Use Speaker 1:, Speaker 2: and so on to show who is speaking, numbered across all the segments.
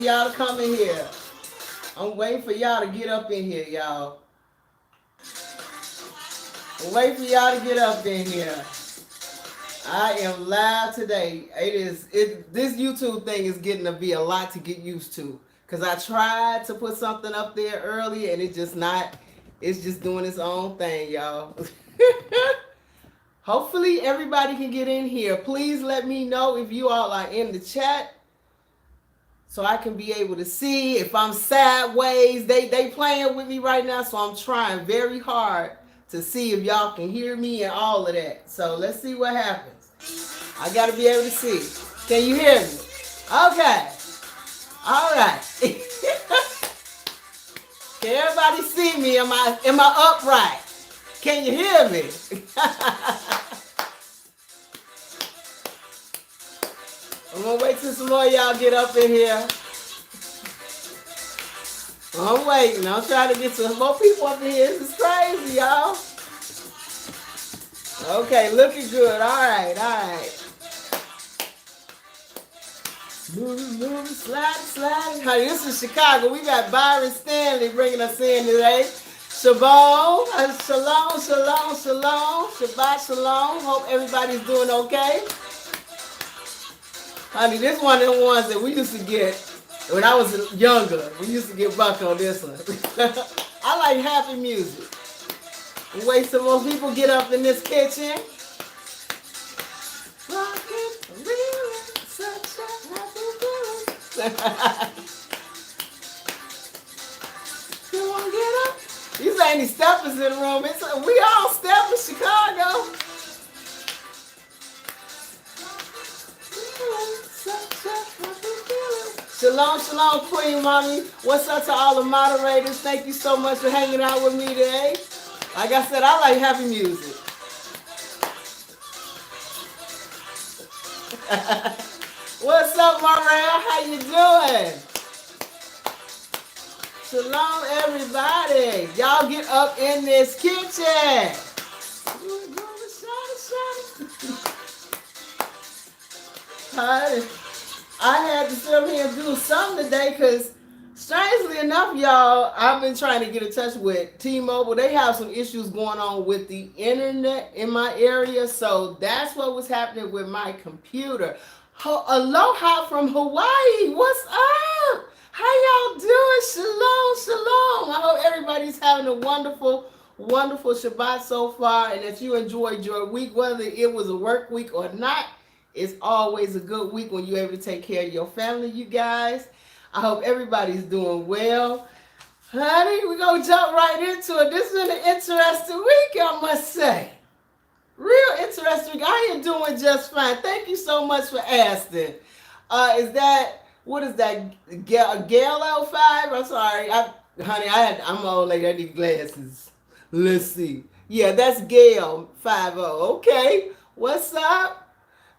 Speaker 1: Y'all to come in here. I'm waiting for y'all to get up in here, y'all. I'm waiting for y'all to get up in here. I am live today. This YouTube thing is getting to be a lot to get used to. Cause I tried to put something up there earlier and it's just doing its own thing, y'all. Hopefully everybody can get in here. Please let me know if you all are in the chat so I can be able to see if I'm sideways. They playing with me right now, so I'm trying very hard to see if y'all can hear me and all of that. So let's see what happens. I gotta be able to see. Can you hear me? Okay. All right. Can everybody see me? Am I upright? Can you hear me? I'm gonna wait till some more of y'all get up in here. I'm waiting. I'm trying to get some more people up in here. This is crazy, y'all. Okay, looking good. All right. Moving, sliding. Honey, this is Chicago. We got Byron Stanley bringing us in today. Shalom, Shabbat shalom. Hope everybody's doing okay. Honey, this is one of the ones that we used to get when I was younger. We used to get buck on this one. I like happy music. Wait till most people get up in this kitchen. You want to get up? These ain't any steppers in the room. We all step in Chicago. Shalom, Queen Mommy. What's up to all the moderators? Thank you so much for hanging out with me today. Like I said, I like happy music. What's up, Mariah? How you doing? Shalom, everybody. Y'all get up in this kitchen. Hi. I had to sit here and do something today because, strangely enough, y'all, I've been trying to get in touch with T-Mobile. They have some issues going on with the internet in my area, so that's what was happening with my computer. Aloha from Hawaii. What's up? How y'all doing? Shalom. I hope everybody's having a wonderful Shabbat so far, and that you enjoyed your week, whether it was a work week or not. It's always a good week when you're able to take care of your family, you guys. I hope everybody's doing well. Honey, we're going to jump right into it. This has been an interesting week, I must say. Real interesting. I am doing just fine. Thank you so much for asking. What is that, Gale L5? I'm sorry. I'm old lady. I need glasses. Let's see. Yeah, that's Gale 50. Okay. What's up?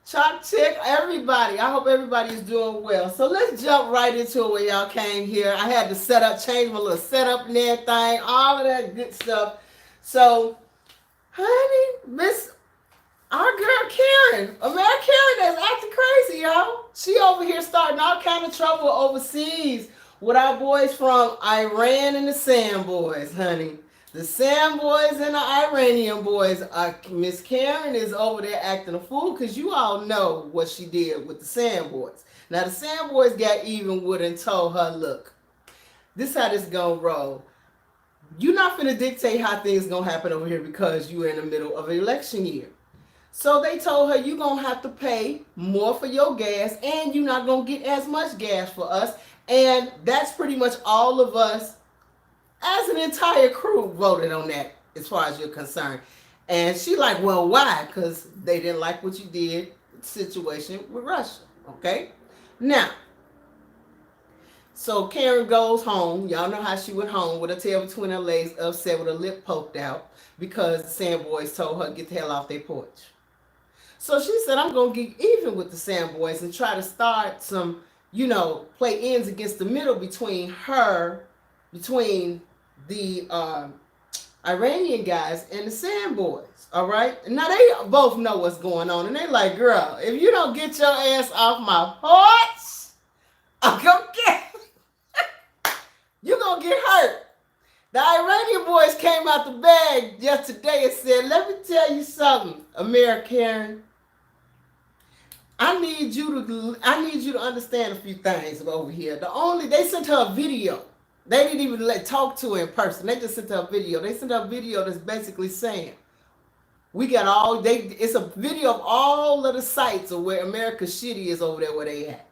Speaker 1: Chalk Chick, everybody. I hope everybody's doing well. So let's jump right into it when y'all came here. I had to change my little setup and everything, all of that good stuff. So, honey, our girl Karen, Karen that's acting crazy, y'all. She over here starting all kind of trouble overseas with our boys from Iran and the Sand Boys, honey. The Sand Boys and the Iranian boys. Miss Karen is over there acting a fool because you all know what she did with the Sand Boys. Now, the Sand Boys got even with her and told her, look, this is how this gonna roll. You're not finna dictate how things gonna happen over here because you're in the middle of an election year. So they told her you're gonna have to pay more for your gas and you're not gonna get as much gas for us. And that's pretty much all of us as an entire crew voted on that as far as you're concerned. And she like, well, why? Because they didn't like what you did, situation with Russia. Okay? Now, so Karen goes home. Y'all know how she went home with her tail between her legs, upset with her lip poked out because the Sand Boys told her to get the hell off their porch. So she said, I'm going to get even with the Sand Boys and try to start some, play ends against the middle between the Iranian guys and the Sand Boys. All right? Now, they both know what's going on. And they like, girl, if you don't get your ass off my porch, I'm going to get The Iranian boys came out the bag yesterday and said, let me tell you something, American. I need you to understand a few things over here. They sent her a video. They didn't even talk to her in person. They just sent her a video. They sent her a video that's basically saying, we got it's a video of all of the sites of where America's shitty is over there where they at.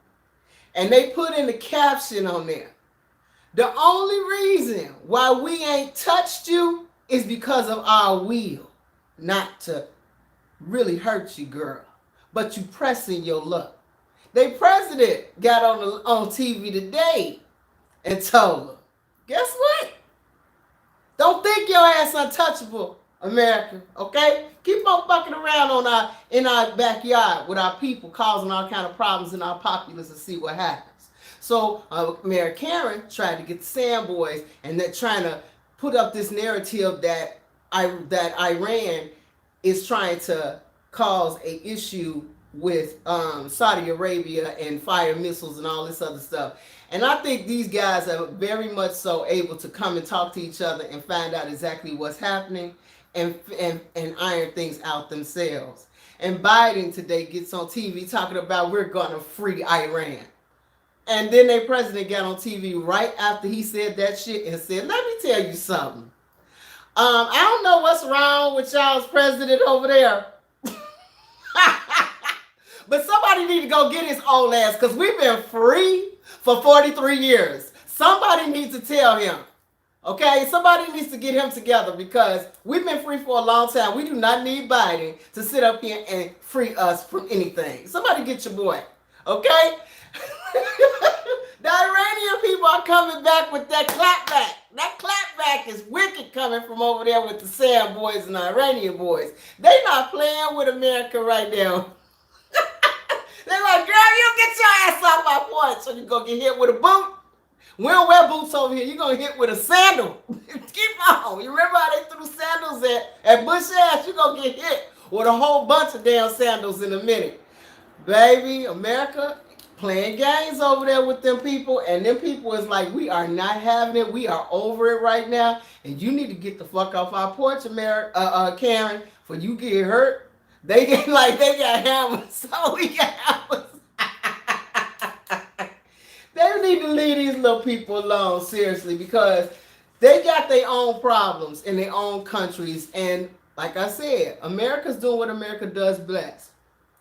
Speaker 1: And they put in the caption on there. The only reason why we ain't touched you is because of our will. Not to really hurt you, girl. But you pressing your luck. Their president got on TV today and told her, guess what? Don't think your ass untouchable, America, okay? Keep on fucking around in our backyard with our people, causing all kind of problems in our populace and see what happens. So Mayor Karen tried to get the Sand Boys, and they're trying to put up this narrative that Iran is trying to cause a issue with Saudi Arabia and fire missiles and all this other stuff. And I think these guys are very much so able to come and talk to each other and find out exactly what's happening and iron things out themselves. And Biden today gets on TV talking about we're going to free Iran. And then their president got on TV right after he said that shit and said, let me tell you something. I don't know what's wrong with y'all's president over there. But somebody need to go get his old ass, because we've been free for 43 years. Somebody needs to tell him. Okay? Somebody needs to get him together, because we've been free for a long time. We do not need Biden to sit up here and free us from anything. Somebody get your boy. Okay? The Iranian people are coming back with that clapback. That clapback is wicked coming from over there with the Sand Boys and the Iranian boys. They not playing with America right now. They're like, girl, you get your ass off my point. So you gonna get hit with a boot. We don't wear boots over here. You're gonna hit with a sandal. Keep on. You remember how they threw sandals at Bush ass? You're gonna get hit with a whole bunch of damn sandals in a minute. Baby, America playing games over there with them people, and them people is like, we are not having it. We are over it right now, and you need to get the fuck off our porch, Karen, for you get hurt. They got hammers, so we got hammers. They need to leave these little people alone, seriously, because they got their own problems in their own countries, and like I said, America's doing what America does best,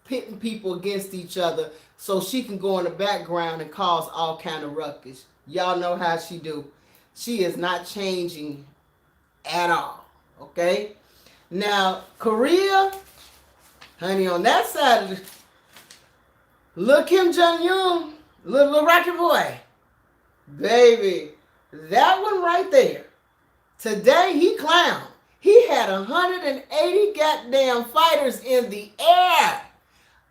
Speaker 1: pitting people against each other so she can go in the background and cause all kind of ruckus. Y'all know how she do. She is not changing at all, okay? Now, Korea, honey, on that side of the... Look, Kim Jong-un, little rocket boy. Baby, that one right there. Today, he clowned. He had 180 goddamn fighters in the air.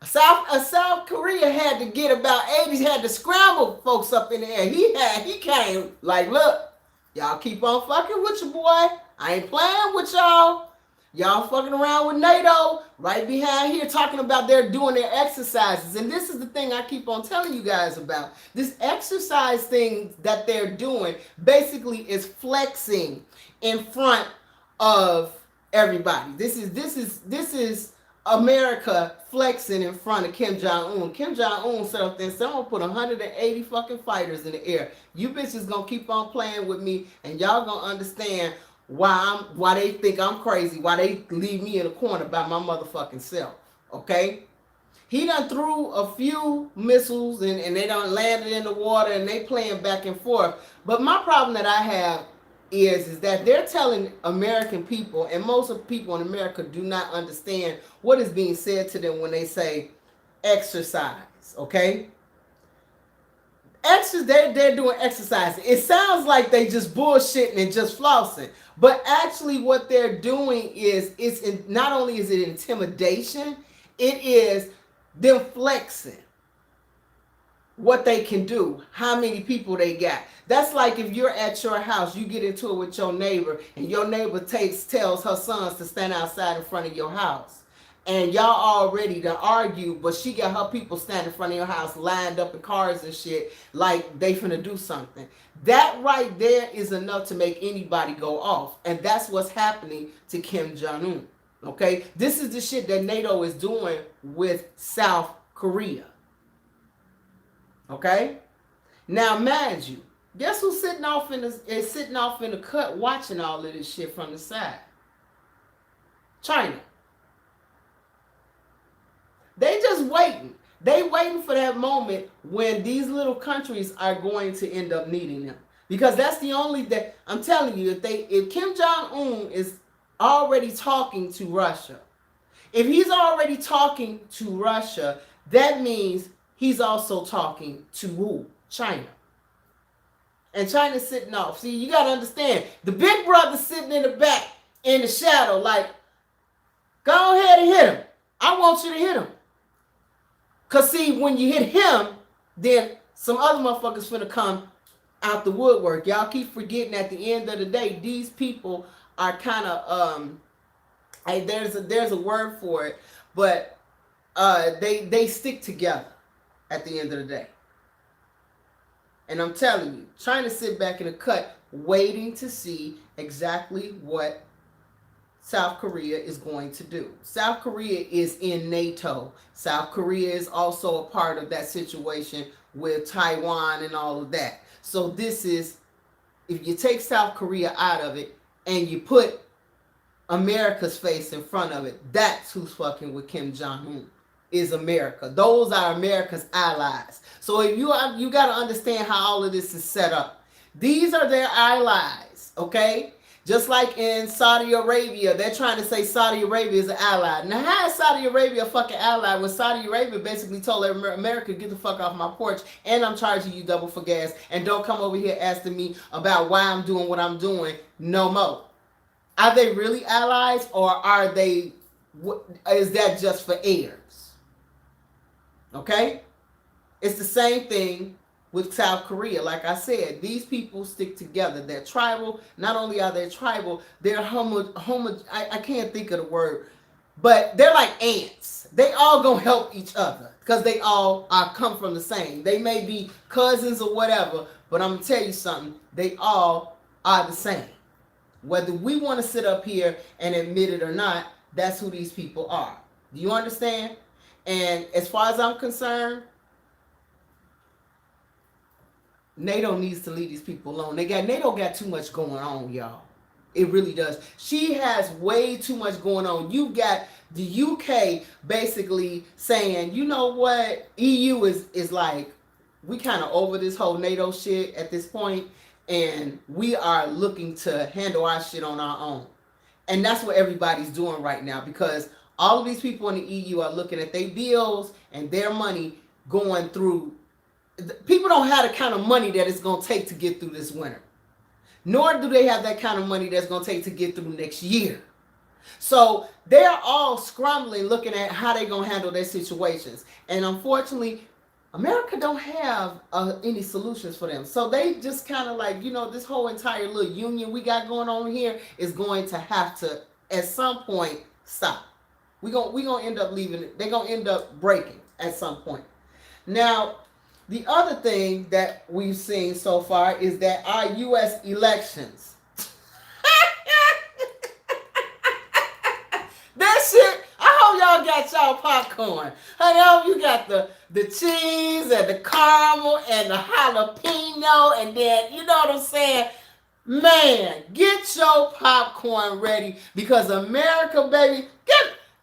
Speaker 1: South Korea had to get about 80, had to scramble folks up in the air. He came like, look, y'all keep on fucking with your boy. I ain't playing with y'all. Y'all fucking around with NATO right behind here talking about they're doing their exercises. And this is the thing I keep on telling you guys about. This exercise thing that they're doing basically is flexing in front of everybody. This is America flexing in front of Kim Jong-un. Kim Jong-un set up there and said, I'm gonna put 180 fucking fighters in the air. You bitches gonna keep on playing with me, and y'all gonna understand why they think I'm crazy, why they leave me in a corner by my motherfucking self. Okay? He done threw a few missiles and they done landed in the water and they playing back and forth. But my problem that I have is that they're telling American people, and most of the people in America do not understand what is being said to them when they say exercise, okay? They're doing exercise. It sounds like they just bullshitting and just flossing, but actually what they're doing is, not only is it intimidation, it is them flexing what they can do, how many people they got. That's like if you're at your house, you get into it with your neighbor, and your neighbor tells her sons to stand outside in front of your house. and y'all all ready to argue, but she got her people standing in front of your house lined up in cars and shit like they finna do something. That right there is enough to make anybody go off. And that's what's happening to Kim Jong-un. Okay? This is the shit that NATO is doing with South Korea. Okay? Now, mind you, guess who's sitting off in the cut watching all of this shit from the side? China. They just waiting. They waiting for that moment when these little countries are going to end up needing them. Because that's the only that I'm telling you, if Kim Jong-un is already talking to Russia, if he's already talking to Russia, that means he's also talking to who? China. And China's sitting off. See, you got to understand, the big brother's sitting in the back in the shadow like, go ahead and hit him. I want you to hit him. Because see, when you hit him, then some other motherfuckers finna come out the woodwork. Y'all keep forgetting at the end of the day, these people are kind of, there's a word for it, but they stick together at the end of the day. And I'm telling you, trying to sit back in the cut, waiting to see exactly what South Korea is going to do. South Korea is in NATO. South Korea is also a part of that situation with Taiwan and all of that. So this is, if you take South Korea out of it and you put America's face in front of it, that's who's fucking with Kim Jong-un, is America. Those are America's allies. So if you got to understand how all of this is set up. These are their allies, okay? Just like in Saudi Arabia, they're trying to say Saudi Arabia is an ally. Now, how is Saudi Arabia a fucking ally when Saudi Arabia basically told America, get the fuck off my porch, and I'm charging you double for gas, and don't come over here asking me about why I'm doing what I'm doing no more. Are they really allies, or are they, is that just for heirs? Okay? It's the same thing with South Korea. Like I said, these people stick together. They're tribal. Not only are they tribal, they're I can't think of the word, but they're like ants. They all gonna help each other because they all are come from the same. They may be cousins or whatever, but I'm gonna tell you something. They all are the same. Whether we want to sit up here and admit it or not, that's who these people are. Do you understand? And as far as I'm concerned, NATO needs to leave these people alone. NATO got too much going on, y'all. It really does. She has way too much going on. You got the UK basically saying, you know what? EU is like, we kind of over this whole NATO shit at this point, and we are looking to handle our shit on our own. And that's what everybody's doing right now, because all of these people in the EU are looking at their bills and their money going through. People don't have the kind of money that it's going to take to get through this winter. Nor do they have that kind of money that's going to take to get through next year. So they're all scrambling, looking at how they're going to handle their situations. And unfortunately, America don't have any solutions for them. So they just kind of like, this whole entire little union we got going on here is going to have to, at some point, stop. We're gonna end up leaving it. They're going to end up breaking at some point. Now, the other thing that we've seen so far is that our U.S. elections. That shit, I hope y'all got y'all popcorn. I hope you got the cheese and the caramel and the jalapeno, and then, you know what I'm saying? Man, get your popcorn ready, because America, baby,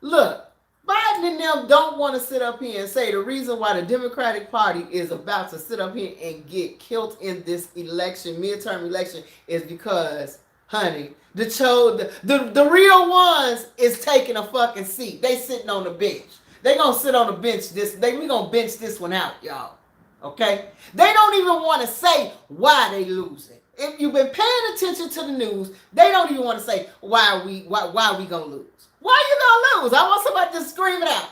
Speaker 1: look. Biden and them don't want to sit up here and say the reason why the Democratic Party is about to sit up here and get killed in this election, midterm election, is because, honey, the real ones is taking a fucking seat. They sitting on the bench. They gonna sit on the bench we gonna bench this one out, y'all. Okay? They don't even want to say why they losing. If you've been paying attention to the news, they don't even want to say why we gonna lose. Why you gonna lose? I want somebody to scream it out.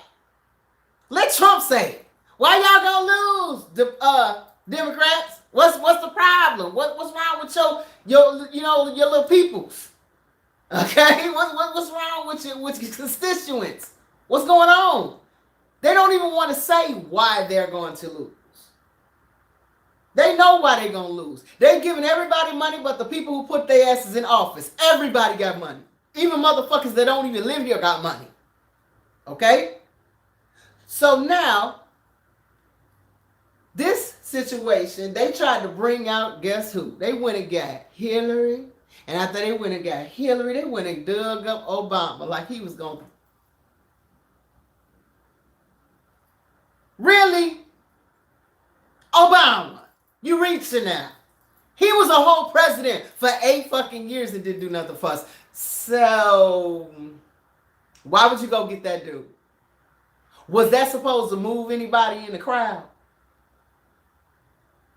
Speaker 1: Let Trump say it. Why y'all gonna lose, the Democrats? What's the problem? What's wrong with your little peoples? Okay, what's wrong with your constituents? What's going on? They don't even want to say why they're going to lose. They know why they're going to lose. They're giving everybody money but the people who put their asses in office. Everybody got money. Even motherfuckers that don't even live here got money. Okay? So now, this situation, they tried to bring out, guess who? They went and got Hillary. And after they went and got Hillary, they went and dug up Obama like he was going to. Really? Obama, you reaching now. He was a whole president for 8 fucking years and didn't do nothing for us. So, why would you go get that dude? Was that supposed to move anybody in the crowd?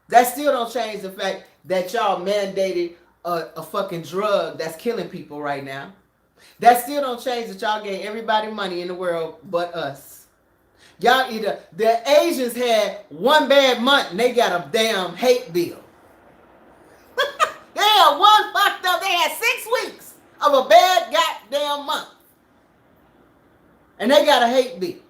Speaker 1: That still don't change the fact that y'all mandated a fucking drug that's killing people right now. That still don't change that y'all gave everybody money in the world but us. Y'all either, the Asians had one bad month and they got a damn hate bill. They had one fucked up, they had 6 weeks of a bad goddamn month. And they got a hate bill.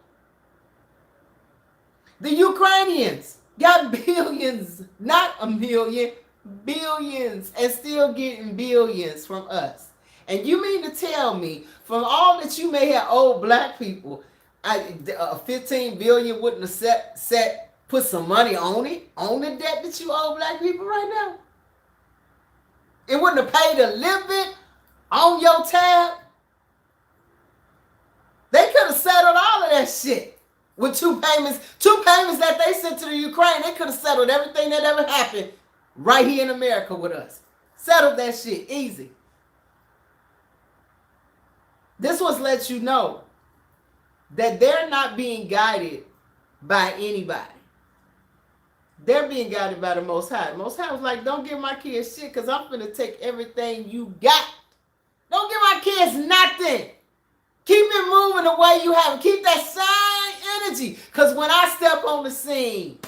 Speaker 1: The Ukrainians got billions, not a million, billions, and still getting billions from us. And you mean to tell me, from all that you may have owed black people, 15 billion wouldn't have put some money on it, on the debt that you owe black people right now? It wouldn't have paid a little bit on your tab? They could have settled all of that shit with 2 payments that they sent to the Ukraine. They could have settled everything that ever happened right here in America with us. Settled that shit easy. This was let you know that they're not being guided by anybody. They're being guided by the Most High. The Most High was like, don't give my kids shit because I'm going to take everything you got. Don't give my kids nothing. Keep it moving the way you have it. Keep that same energy. Because when I step on the scene,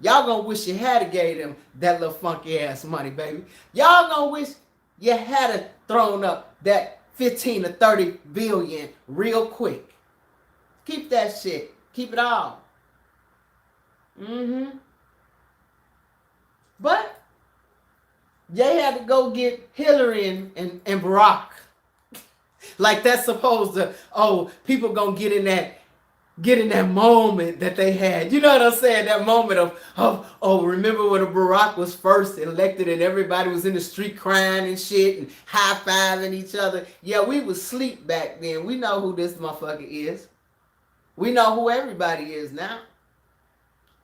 Speaker 1: y'all going to wish you had gave them that little funky ass money, baby. Y'all going to wish you had thrown up that 15 to 30 billion real quick. Keep that shit. Keep it all. But they had to go get Hillary and Barack. Like that's supposed to, people gonna get in that moment that they had. You know what I'm saying? That moment of remember when Barack was first elected and everybody was in the street crying and shit and high-fiving each other. Yeah, we was asleep back then. We know who this motherfucker is. We know who everybody is now.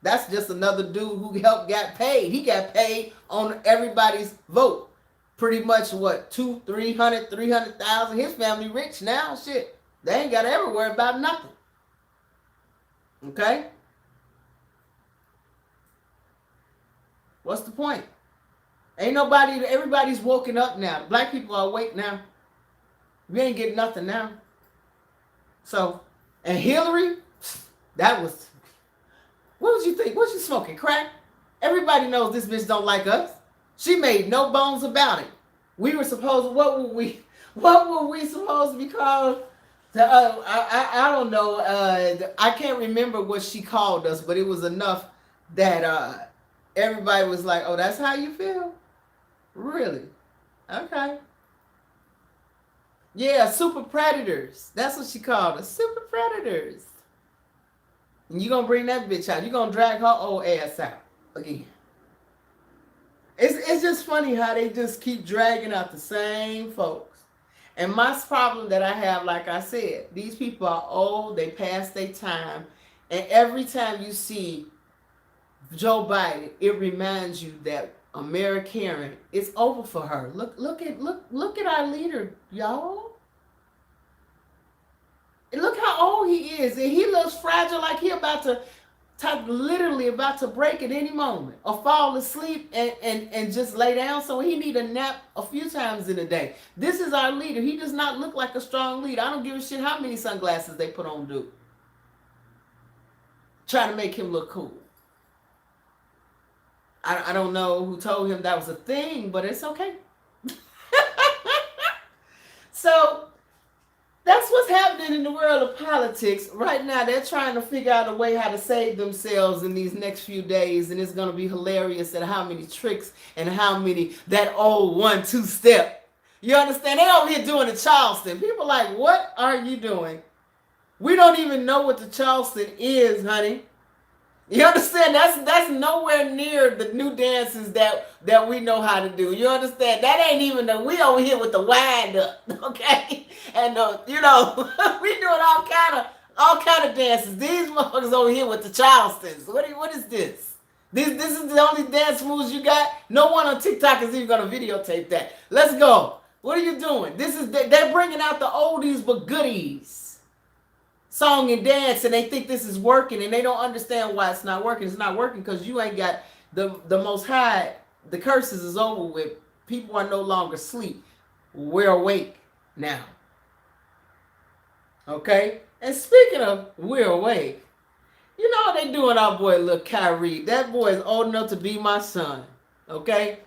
Speaker 1: That's just another dude who got paid. He got paid on everybody's vote. Pretty much what, 300,000. His family rich now. Shit. They ain't got to ever worry about nothing. Okay? What's the point? Everybody's woken up now. Black people are awake now. We ain't getting nothing now. So, and Hillary, that was, what did you think? What you smoking, crack? Everybody knows this bitch don't like us. She made no bones about it. We were supposed, what were we supposed to be called? I don't know. I can't remember what she called us, but it was enough that everybody was like, oh, that's how you feel? Really? Okay. Yeah, super predators. That's what she called us. Super predators. And you gonna bring that bitch out. You gonna drag her old ass out again. It's just funny how they just keep dragging out the same folks. And my problem that I have, like I said, these people are old, they past their time, and every time you see Joe Biden, it reminds you that American is over for her. Look at our leader, y'all. And look how old he is, and he looks fragile, like he literally about to break at any moment or fall asleep and just lay down. So he need a nap a few times in a day. This is our leader. He does not look like a strong leader. I don't give a shit how many sunglasses they put on dude. Trying to make him look cool. I don't know who told him that was a thing, but it's okay. So That's what's happening in the world of politics right now. They're trying to figure out a way how to save themselves in these next few days, and it's going to be hilarious at how many tricks and how many that old 1-2 step. You understand? They over here doing the Charleston. People like, what are you doing? We don't even know what the Charleston is, honey. You understand? That's nowhere near the new dances that we know how to do. You understand? That ain't even we over here with the wind up, okay? And we doing all kind of dances. These motherfuckers over here with the Charlestons. What is this? This is the only dance moves you got? No one on TikTok is even gonna videotape that. Let's go. What are you doing? They're bringing out the oldies but goodies. Song and dance, and they think this is working, and they don't understand why it's not working. It's not working because you ain't got the Most High. The curses is over with. People are no longer asleep. We're awake now. Okay? And speaking of we're awake, you know what they doing our boy Lil Kyrie. That boy is old enough to be my son. Okay?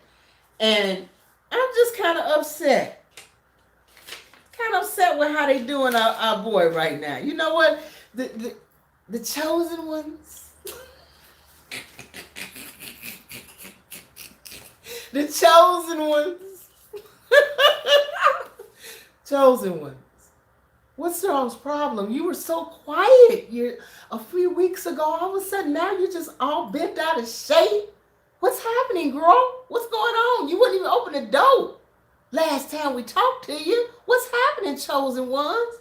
Speaker 1: And I'm just kind of upset. With how they doing our boy right now. You know what? The chosen ones. The chosen ones. Chosen ones. What's y'all's problem? You were so quiet a few weeks ago. All of a sudden now you're just all bent out of shape. What's happening, girl? What's going on? You wouldn't even open the door. Last time we talked to you, what's happening, chosen ones?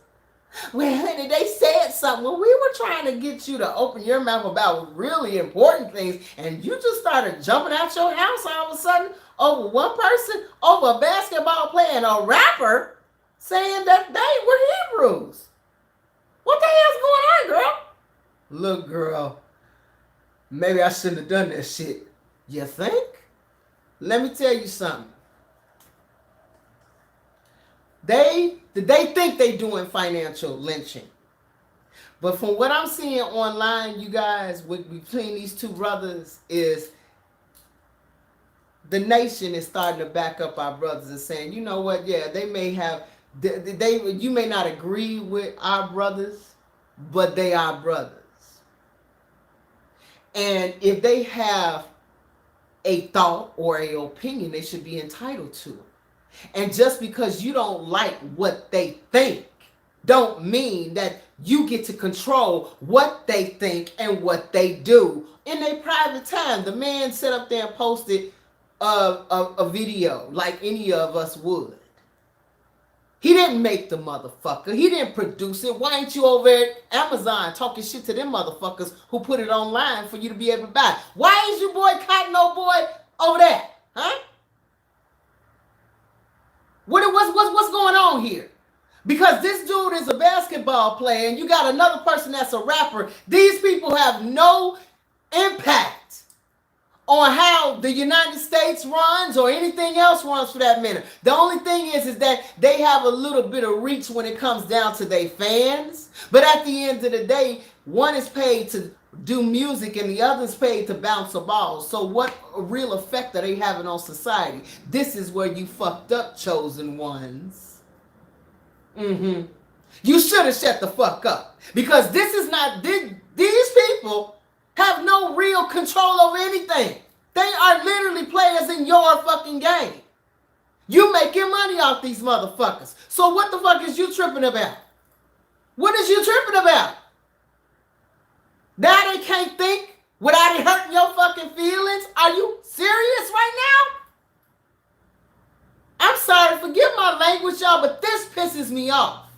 Speaker 1: Well, honey, they said something. Well, we were trying to get you to open your mouth about really important things, and you just started jumping out your house all of a sudden over one person, over a basketball player and a rapper, saying that they were Hebrews. What the hell's going on, girl? Look, girl, maybe I shouldn't have done that shit. You think? Let me tell you something. They think they doing financial lynching. But from what I'm seeing online, you guys, between these two brothers, is the nation is starting to back up our brothers and saying, you know what, yeah, they may have, you may not agree with our brothers, but they are brothers. And if they have a thought or an opinion, they should be entitled to it. And just because you don't like what they think, don't mean that you get to control what they think and what they do in their private time. The man sat up there and posted a video like any of us would. He didn't make the motherfucker. He didn't produce it. Why ain't you over at Amazon talking shit to them motherfuckers who put it online for you to be able to buy? Why is you boycotting old boy over there? Huh? What's going on here? Because this dude is a basketball player and you got another person that's a rapper. These people have no impact on how the United States runs or anything else runs for that matter. The only thing is that they have a little bit of reach when it comes down to their fans. But at the end of the day, one is paid to do music and the other's paid to bounce a ball. So what real effect are they having on society? This is where you fucked up, chosen ones. You should have shut the fuck up. Because this is not, these people have no real control over anything. They are literally players in your fucking game. You making money off these motherfuckers. So what the fuck is you tripping about? What is you tripping about? Now they can't think without it hurting your fucking feelings? Are you serious right now? I'm sorry, forgive my language, y'all, but this pisses me off.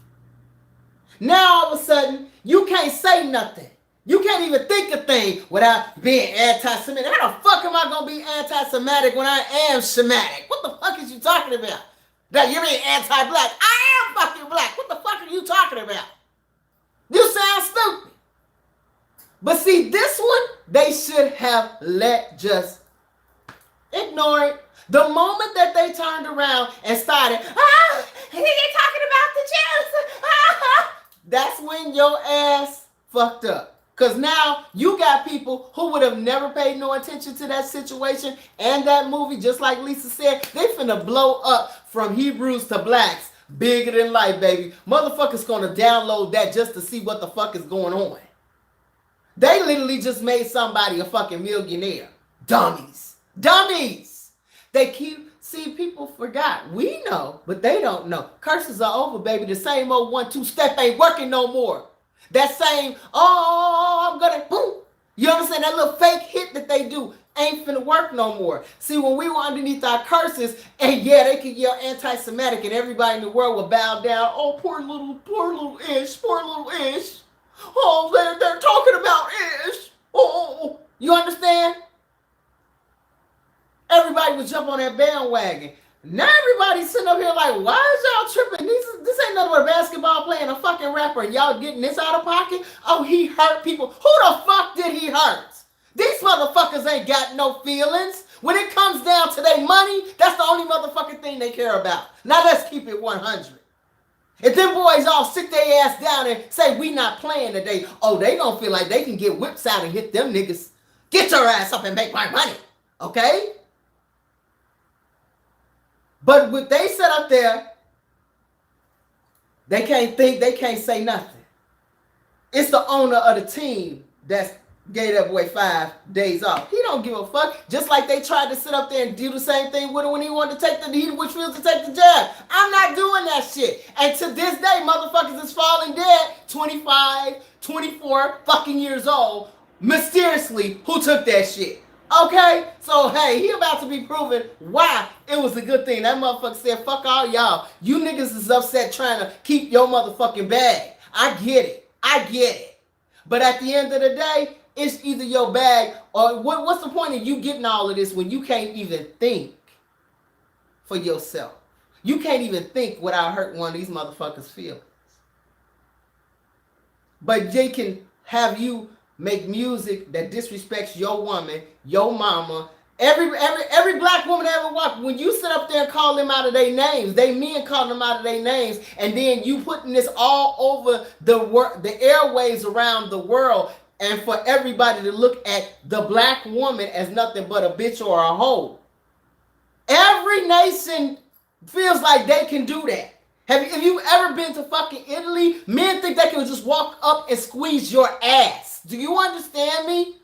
Speaker 1: Now all of a sudden, you can't say nothing. You can't even think a thing without being anti-Semitic. How the fuck am I going to be anti-Semitic when I am Shemitic? What the fuck is you talking about? That you mean anti-black? I am fucking black. What the fuck are you talking about? You sound stupid. But see, this one, they should have just ignore it. The moment that they turned around and started, they're talking about the Jews. That's when your ass fucked up. Because now you got people who would have never paid no attention to that situation and that movie, just like Lisa said, they finna blow up from Hebrews to blacks Bigger than life, baby. Motherfuckers gonna download that just to see what the fuck is going on. They literally just made somebody a fucking millionaire. Dummies. Dummies. They keep, see, people forgot. We know, but they don't know. Curses are over, baby. The same old 1-2 step ain't working no more. That same, oh, I'm gonna, boom. You understand? That little fake hit that they do ain't finna work no more. See, when we were underneath our curses, and yeah, they could yell anti-Semitic and everybody in the world would bow down. Oh, poor little Ish, poor little Ish. Oh, they're talking about Ish. Oh, you understand? Everybody would jump on that bandwagon. Now everybody's sitting up here like, why is y'all tripping? This ain't nothing but a basketball player and a fucking rapper. And y'all getting this out of pocket? Oh, he hurt people. Who the fuck did he hurt? These motherfuckers ain't got no feelings. When it comes down to their money, that's the only motherfucking thing they care about. Now let's keep it 100. If them boys all sit their ass down and say, we not playing today, oh, they gonna feel like they can get whips out and hit them niggas. Get your ass up and make my money. Okay? But when they sit up there, they can't think, they can't say nothing. It's the owner of the team that's gave that boy 5 days off. He don't give a fuck. Just like they tried to sit up there and do the same thing with him when he wanted to take the, he refused to take the jab. I'm not doing that shit. And to this day, motherfuckers is falling dead. 25, 24 fucking years old. Mysteriously, who took that shit? Okay? So, hey, he about to be proven why it was a good thing. That motherfucker said, fuck all y'all. You niggas is upset trying to keep your motherfucking bag. I get it. I get it. But at the end of the day, it's either your bag or what's the point of you getting all of this when you can't even think for yourself? You can't even think without hurting one of these motherfuckers' feelings. But they can have you make music that disrespects your woman, your mama, every black woman that ever walked. When you sit up there and call them out of their names, they men call them out of their names, and then you putting this all over the airwaves around the world, and for everybody to look at the black woman as nothing but a bitch or a hoe. Every nation feels like they can do that. Have you ever been to fucking Italy? Men think they can just walk up and squeeze your ass. Do you understand me?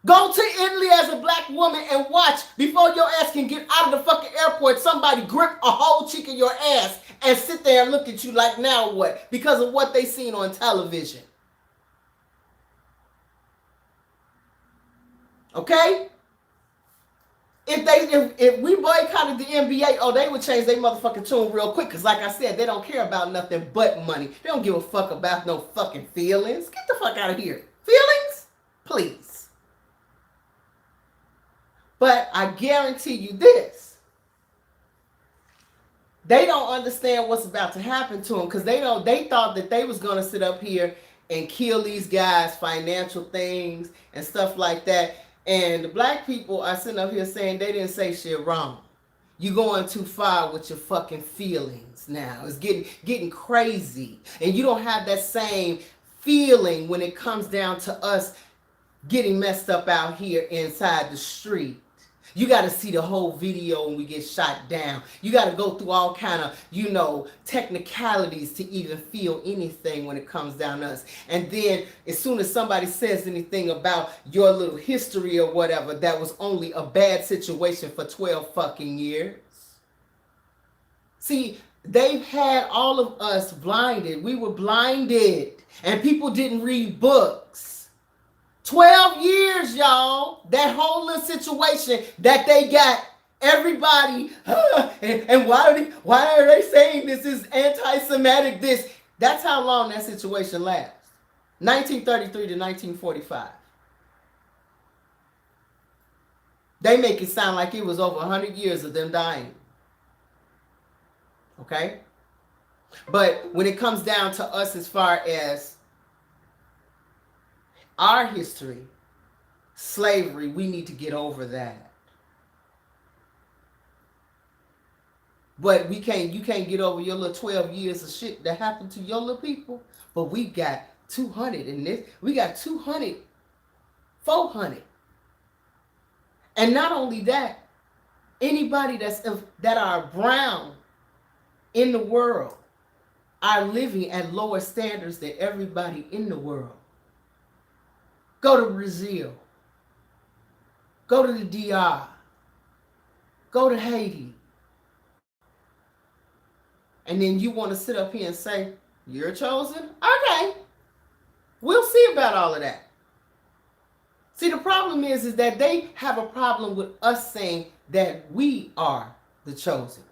Speaker 1: Go to Italy as a black woman and watch before your ass can get out of the fucking airport. Somebody grip a whole cheek of your ass and sit there and look at you like, now what? Because of what they seen on television. Okay? If we boycotted the NBA, oh, they would change their motherfucking tune real quick. Because like I said, they don't care about nothing but money. They don't give a fuck about no fucking feelings. Get the fuck out of here. Feelings? Please. But I guarantee you this. They don't understand what's about to happen to them. Because they thought that they was going to sit up here and kill these guys' financial things and stuff like that. And the black people are sitting up here saying they didn't say shit wrong. You going too far with your fucking feelings now. It's getting crazy. And you don't have that same feeling when it comes down to us getting messed up out here inside the street. You got to see the whole video when we get shot down. You got to go through all kind of, technicalities to even feel anything when it comes down to us. And then as soon as somebody says anything about your little history or whatever, that was only a bad situation for 12 fucking years. See, they've had all of us blinded. We were blinded. And people didn't read books. 12 years, y'all. That whole little situation that they got everybody, and why are they saying this is anti-Semitic, this? That's how long that situation lasts. 1933 to 1945. They make it sound like it was over 100 years of them dying. Okay? But when it comes down to us as far as our history, slavery, we need to get over that. But you can't get over your little 12 years of shit that happened to your little people. But we got 200 in this. We got 200, 400. And not only that, anybody that are brown in the world are living at lower standards than everybody in the world. Go to Brazil. Go to the DR. Go to Haiti. And then you want to sit up here and say, you're chosen? Okay. We'll see about all of that. See, the problem is that they have a problem with us saying that we are the chosen ones.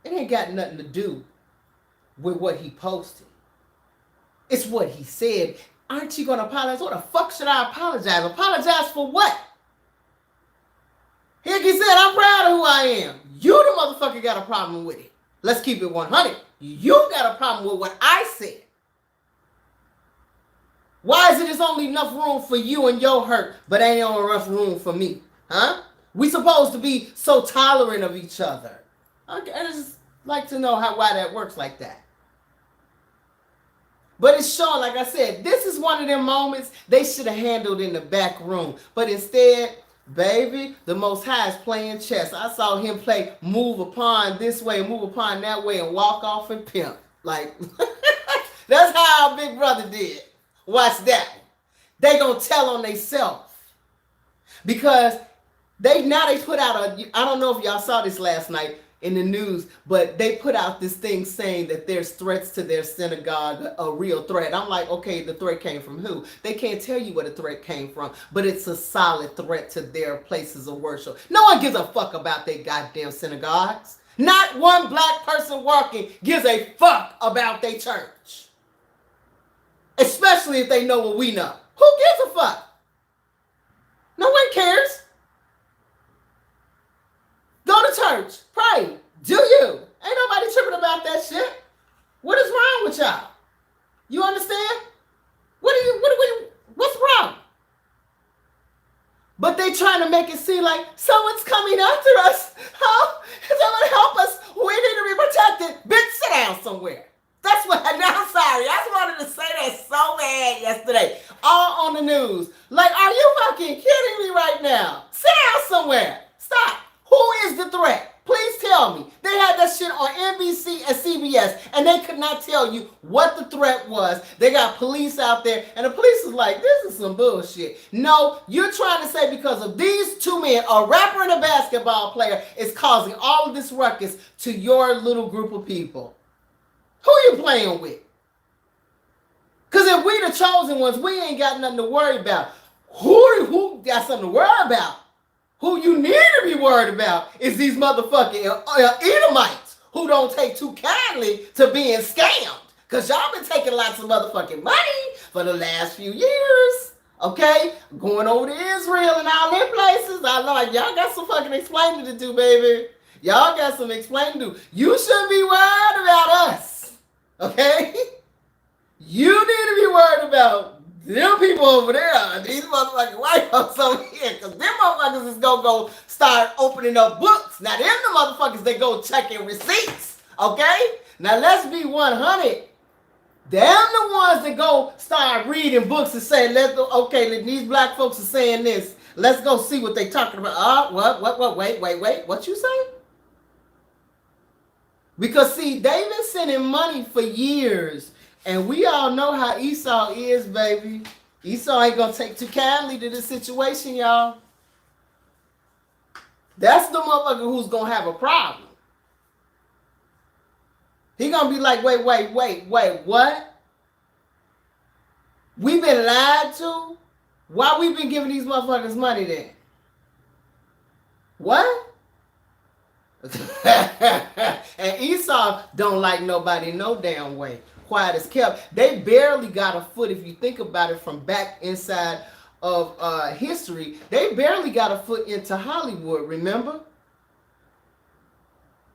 Speaker 1: It ain't got nothing to do with what he posted. It's what he said. Aren't you going to apologize? What the fuck should I apologize? Apologize for what? Hickey said, I'm proud of who I am. You the motherfucker got a problem with it. Let's keep it 100. You got a problem with what I said. Why is it there's only enough room for you and your hurt, but ain't enough room for me? Huh? We supposed to be so tolerant of each other. Okay, I just like to know why that works like that. But it's showing, like I said, this is one of them moments they should have handled in the back room. But instead, baby, the Most High is playing chess. I saw him play move upon this way, move upon that way, and walk off and pimp. Like, that's how our big brother did. Watch that. They gonna tell on themselves. Because they put out I don't know if y'all saw this last night in the news, but they put out this thing saying that there's threats to their synagogue, a real threat. I'm like, okay, the threat came from who? They can't tell you where the threat came from, but it's a solid threat to their places of worship. No one gives a fuck about their goddamn synagogues. Not one black person walking gives a fuck about their church. Especially if they know what we know. Who gives a fuck? No one cares. Go to church. Pray. Do you? Ain't nobody tripping about that shit. What is wrong with y'all? You understand? What's the problem? But they trying to make it seem like someone's coming after us. Huh? Someone help us. We need to be protected. Bitch, sit down somewhere. That's what, now I'm sorry. I just wanted to say that so bad yesterday. All on the news. Like, are you fucking kidding me right now? Sit down somewhere. Stop. Who is the threat? Please tell me. They had that shit on NBC and CBS, and they could not tell you what the threat was. They got police out there, and the police is like, this is some bullshit. No, you're trying to say because of these two men, a rapper and a basketball player, is causing all of this ruckus to your little group of people. Who you playing with? Because if we the chosen ones, we ain't got nothing to worry about. Who got something to worry about? Who you need to be worried about is these motherfucking Edomites who don't take too kindly to being scammed. Because y'all been taking lots of motherfucking money for the last few years. Okay? Going over to Israel and all them places. I know y'all got some fucking explaining to do, baby. Y'all got some explaining to do. You shouldn't be worried about us. Okay? You need to be worried about them people over there, these motherfucking white folks over here, because them motherfuckers is going to go start opening up books. Now, them the motherfuckers, they go checking receipts, okay? Now, let's be 100. Them the ones that go start reading books and say, okay, these black folks are saying this. Let's go see what they talking about. Wait, what you say? Because, see, they've been sending money for years. And we all know how Esau is, baby. Esau ain't going to take too kindly to this situation, y'all. That's the motherfucker who's going to have a problem. He going to be like, wait, what? We been lied to? Why we been giving these motherfuckers money then? What? And Esau don't like nobody no damn way. Quiet as kept. They barely got a foot, if you think about it, from back inside of history. They barely got a foot into Hollywood, remember?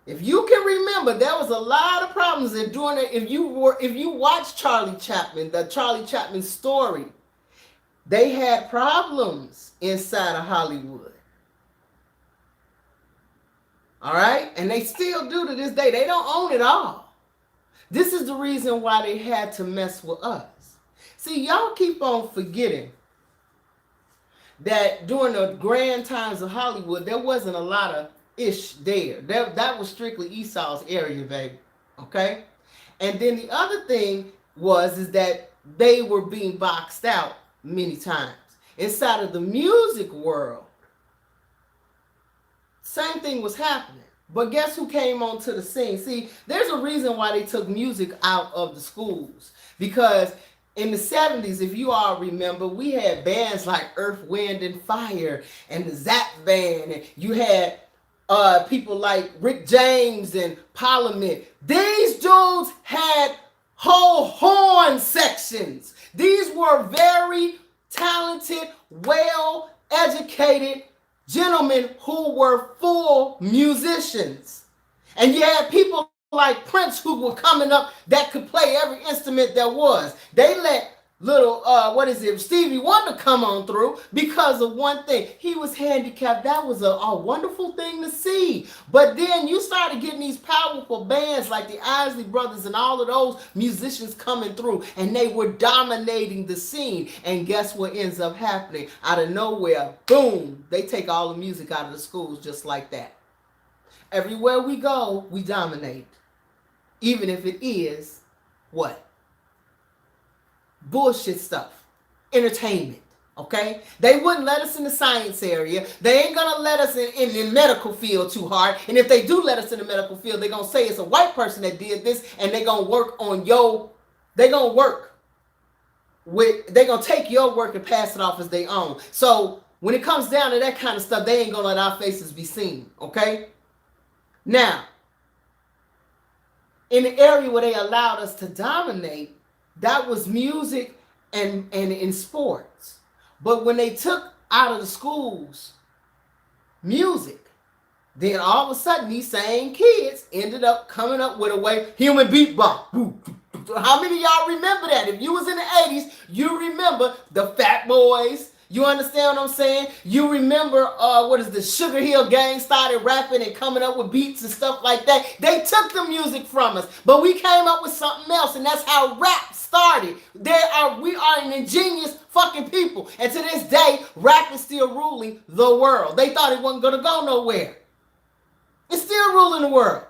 Speaker 1: If you can remember, there was a lot of problems in doing it. If you watch Charlie Chaplin, the Charlie Chaplin story, they had problems inside of Hollywood. All right? And they still do to this day. They don't own it all. This is the reason why they had to mess with us. See, y'all keep on forgetting that during the grand times of Hollywood, there wasn't a lot of ish there. That was strictly Esau's area, baby. Okay? And then the other thing is that they were being boxed out many times. Inside of the music world, same thing was happening. But guess who came onto the scene? See, there's a reason why they took music out of the schools. Because in the 70s, if you all remember, we had bands like Earth, Wind, and Fire and the Zap Band. And you had people like Rick James and Parliament. These dudes had whole horn sections. These were very talented, well educated gentlemen who were full musicians. And you had people like Prince who were coming up that could play every instrument there was. They let little Stevie Wonder come on through because of one thing. He was handicapped. That was a wonderful thing to see. But then you started getting these powerful bands like the Isley Brothers and all of those musicians coming through, and they were dominating the scene. And guess what ends up happening? Out of nowhere, boom, they take all the music out of the schools just like that. Everywhere we go, we dominate. Even if it is what? Bullshit stuff. Entertainment. Okay? They wouldn't let us in the science area. They ain't gonna let us in the medical field too hard. And if they do let us in the medical field, they're gonna say it's a white person that did this, and they're gonna work on they're gonna take your work and pass it off as their own. So when it comes down to that kind of stuff, they ain't gonna let our faces be seen. Okay? Now, in the area where they allowed us to dominate, that was music and in sports. But when they took out of the schools music, then all of a sudden these same kids ended up coming up with human beatbox. How many of y'all remember that? If you was in the 80s, you remember the Fat Boys. You understand what I'm saying? You remember the Sugar Hill Gang started rapping and coming up with beats and stuff like that. They took the music from us, but we came up with something else, and that's how rap started. We are an ingenious fucking people, and to this day, rap is still ruling the world. They thought it wasn't gonna go nowhere. It's still ruling the world.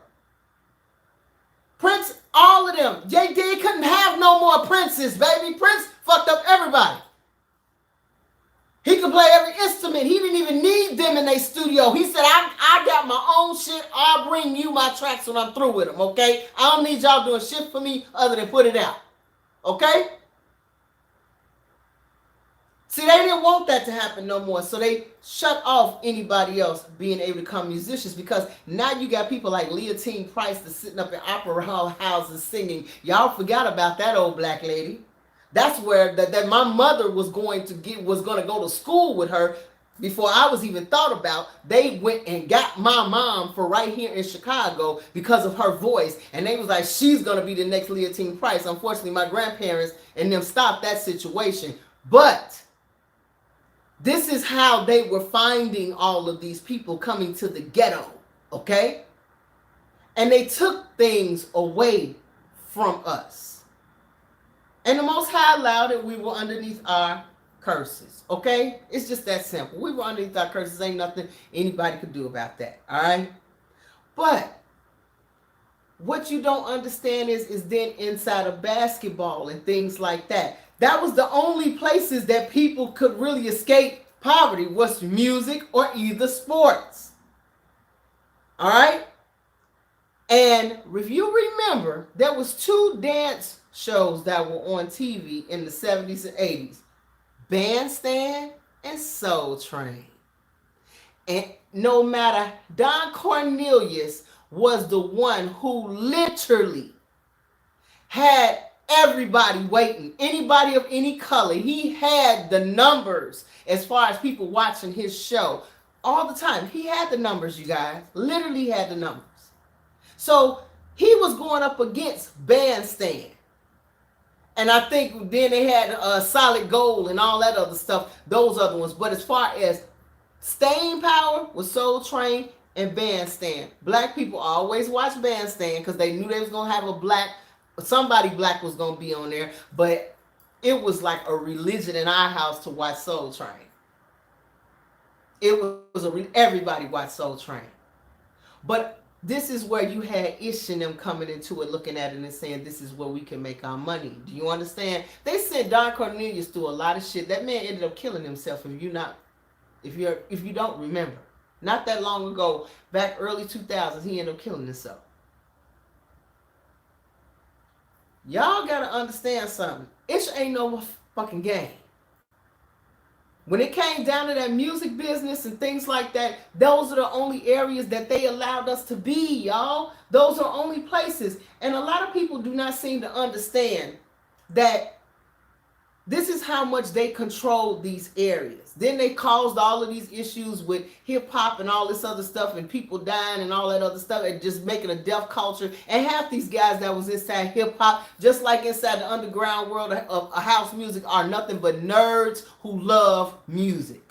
Speaker 1: Prince, all of them, they couldn't have no more Princes, baby. Prince fucked up everybody. He could play every instrument. He didn't even need them in their studio. He said, I got my own shit. I'll bring you my tracks when I'm through with them, okay? I don't need y'all doing shit for me other than put it out, okay? See, they didn't want that to happen no more, so they shut off anybody else being able to become musicians, because now you got people like Leontine Price that's sitting up in opera houses singing. Y'all forgot about that old black lady. That's where that my mother was going to go to school with her before I was even thought about. They went and got my mom for right here in Chicago because of her voice, and they was like, she's going to be the next Leontine Price. Unfortunately, my grandparents and them stopped that situation. But this is how they were finding all of these people coming to the ghetto, okay? And they took things away from us. And the Most High allowed it. We were underneath our curses, okay? It's just that simple. We were underneath our curses. Ain't nothing anybody could do about that, all right? But what you don't understand is then inside of basketball and things like that. That was the only places that people could really escape poverty, was music or either sports, all right? And if you remember, there was 2 dance shows that were on TV in the 70s and 80s. Bandstand and Soul Train. And no matter, Don Cornelius was the one who literally had everybody waiting. Anybody of any color. He had the numbers as far as people watching his show all the time. He had the numbers, you guys. Literally had the numbers. So he was going up against Bandstand. And I think then they had Solid Gold and all that other stuff, those other ones. But as far as staying power was Soul Train and Bandstand. Black people always watched Bandstand because they knew they was going to have somebody black was going to be on there. But it was like a religion in our house to watch Soul Train. It was everybody watched Soul Train. But this is where you had Ish and them coming into it, looking at it and saying, this is where we can make our money. Do you understand? They sent Don Cornelius through a lot of shit. That man ended up killing himself if you don't remember. Not that long ago, back early 2000s, he ended up killing himself. Y'all gotta understand something. Ish ain't no fucking game. When it came down to that music business and things like that, those are the only areas that they allowed us to be, y'all. Those are only places. And a lot of people do not seem to understand that this is how much they control these areas. Then they caused all of these issues with hip hop and all this other stuff and people dying and all that other stuff and just making a deaf culture. And half these guys that was inside hip hop, just like inside the underground world of house music, are nothing but nerds who love music.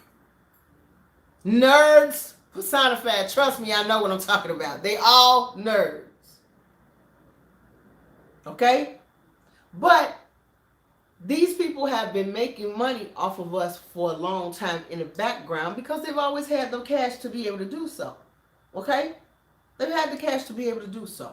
Speaker 1: Nerds personified. Trust me, I know what I'm talking about. They all nerds. Okay? But these people have been making money off of us for a long time in the background because they've always had the cash to be able to do so. Okay? They've had the cash to be able to do so.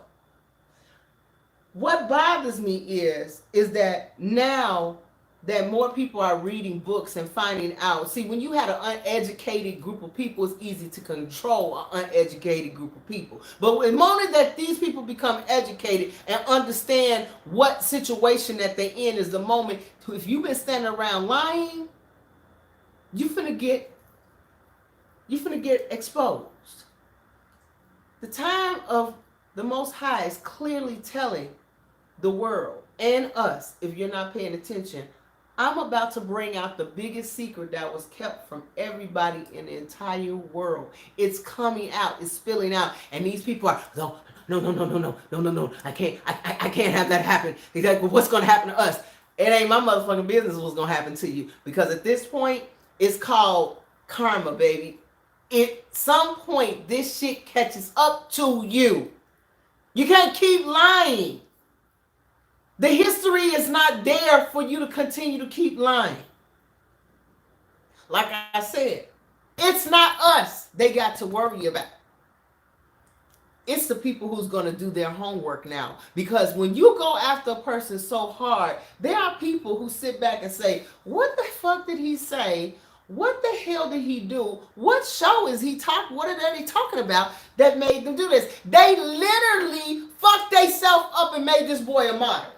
Speaker 1: What bothers me is that now that more people are reading books and finding out. See, when you had an uneducated group of people, it's easy to control an uneducated group of people. But the moment that these people become educated and understand what situation that they're in is the moment, if you've been standing around lying, you're finna get exposed. The time of the Most High is clearly telling the world and us, if you're not paying attention, I'm about to bring out the biggest secret that was kept from everybody in the entire world. It's coming out. It's spilling out. And these people are, no. I can't have that happen. Exactly. What's going to happen to us? It ain't my motherfucking business what's going to happen to you. Because at this point, it's called karma, baby. At some point, this shit catches up to you. You can't keep lying. The history is not there for you to continue to keep lying. Like I said, it's not us they got to worry about. It's the people who's going to do their homework now. Because when you go after a person so hard, there are people who sit back and say, what the fuck did he say? What the hell did he do? What show is he talking? What are they talking about that made them do this? They literally fucked themselves up and made this boy a martyr.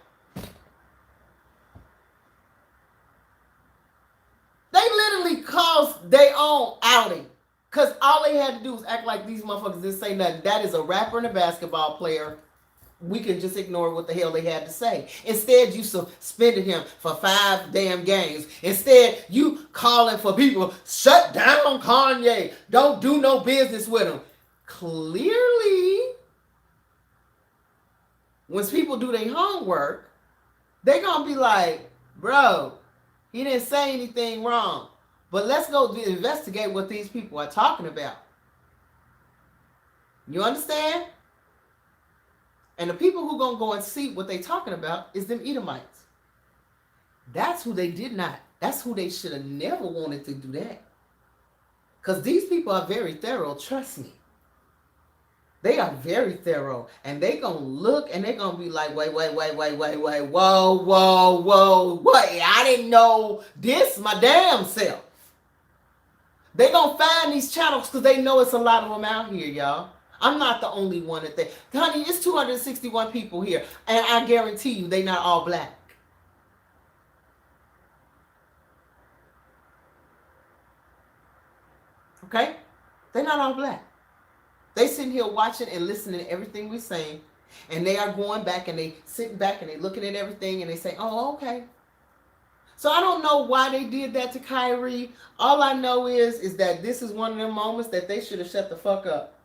Speaker 1: They literally caused their own outing. Because all they had to do was act like these motherfuckers didn't say nothing. That is a rapper and a basketball player. We can just ignore what the hell they had to say. Instead, you suspended him for 5 damn games. Instead, you calling for people, shut down Kanye. Don't do no business with him. Clearly, when people do their homework, they're going to be like, bro, he didn't say anything wrong. But let's go investigate what these people are talking about. You understand? And the people who going to go and see what they talking about is them Edomites. That's who they did not. That's who they should have never wanted to do that. Because these people are very thorough, trust me. They are very thorough. And they going to look and they're going to be like, wait, whoa. Wait, I didn't know this my damn self. They going to find these channels because they know it's a lot of them out here, y'all. I'm not the only one that they... Honey, it's 261 people here. And I guarantee you they not all black. Okay? They're not all black. They sitting here watching and listening to everything we're saying. And they are going back and they sitting back and they looking at everything and they say, oh, okay. So I don't know why they did that to Kyrie. All I know is that this is one of them moments that they should have shut the fuck up.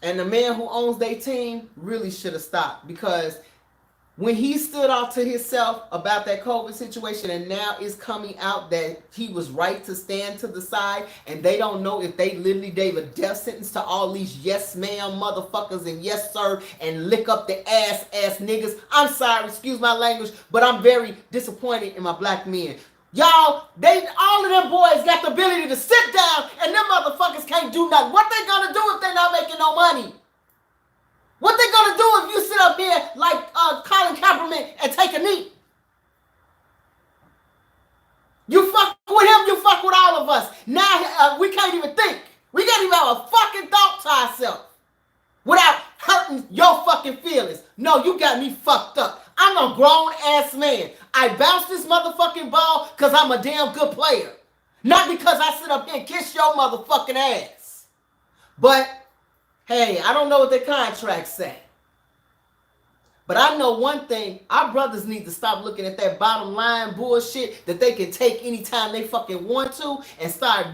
Speaker 1: And the man who owns their team really should have stopped. Because when he stood off to himself about that COVID situation and now it's coming out that he was right to stand to the side and they don't know if they literally gave a death sentence to all these yes ma'am motherfuckers and yes sir and lick up the ass niggas. I'm sorry, excuse my language, but I'm very disappointed in my black men. Y'all, all of them boys got the ability to sit down and them motherfuckers can't do nothing. What they gonna do if they not making no money? What they gonna do if you sit up here like Colin Kaepernick and take a knee? You fuck with him, you fuck with all of us. Now we can't even think. We can't even have a fucking thought to ourselves without hurting your fucking feelings. No, you got me fucked up. I'm a grown ass man. I bounce this motherfucking ball because I'm a damn good player. Not because I sit up here and kiss your motherfucking ass. But, hey, I don't know what the contracts say. But I know one thing, our brothers need to stop looking at that bottom line bullshit that they can take anytime they fucking want to and start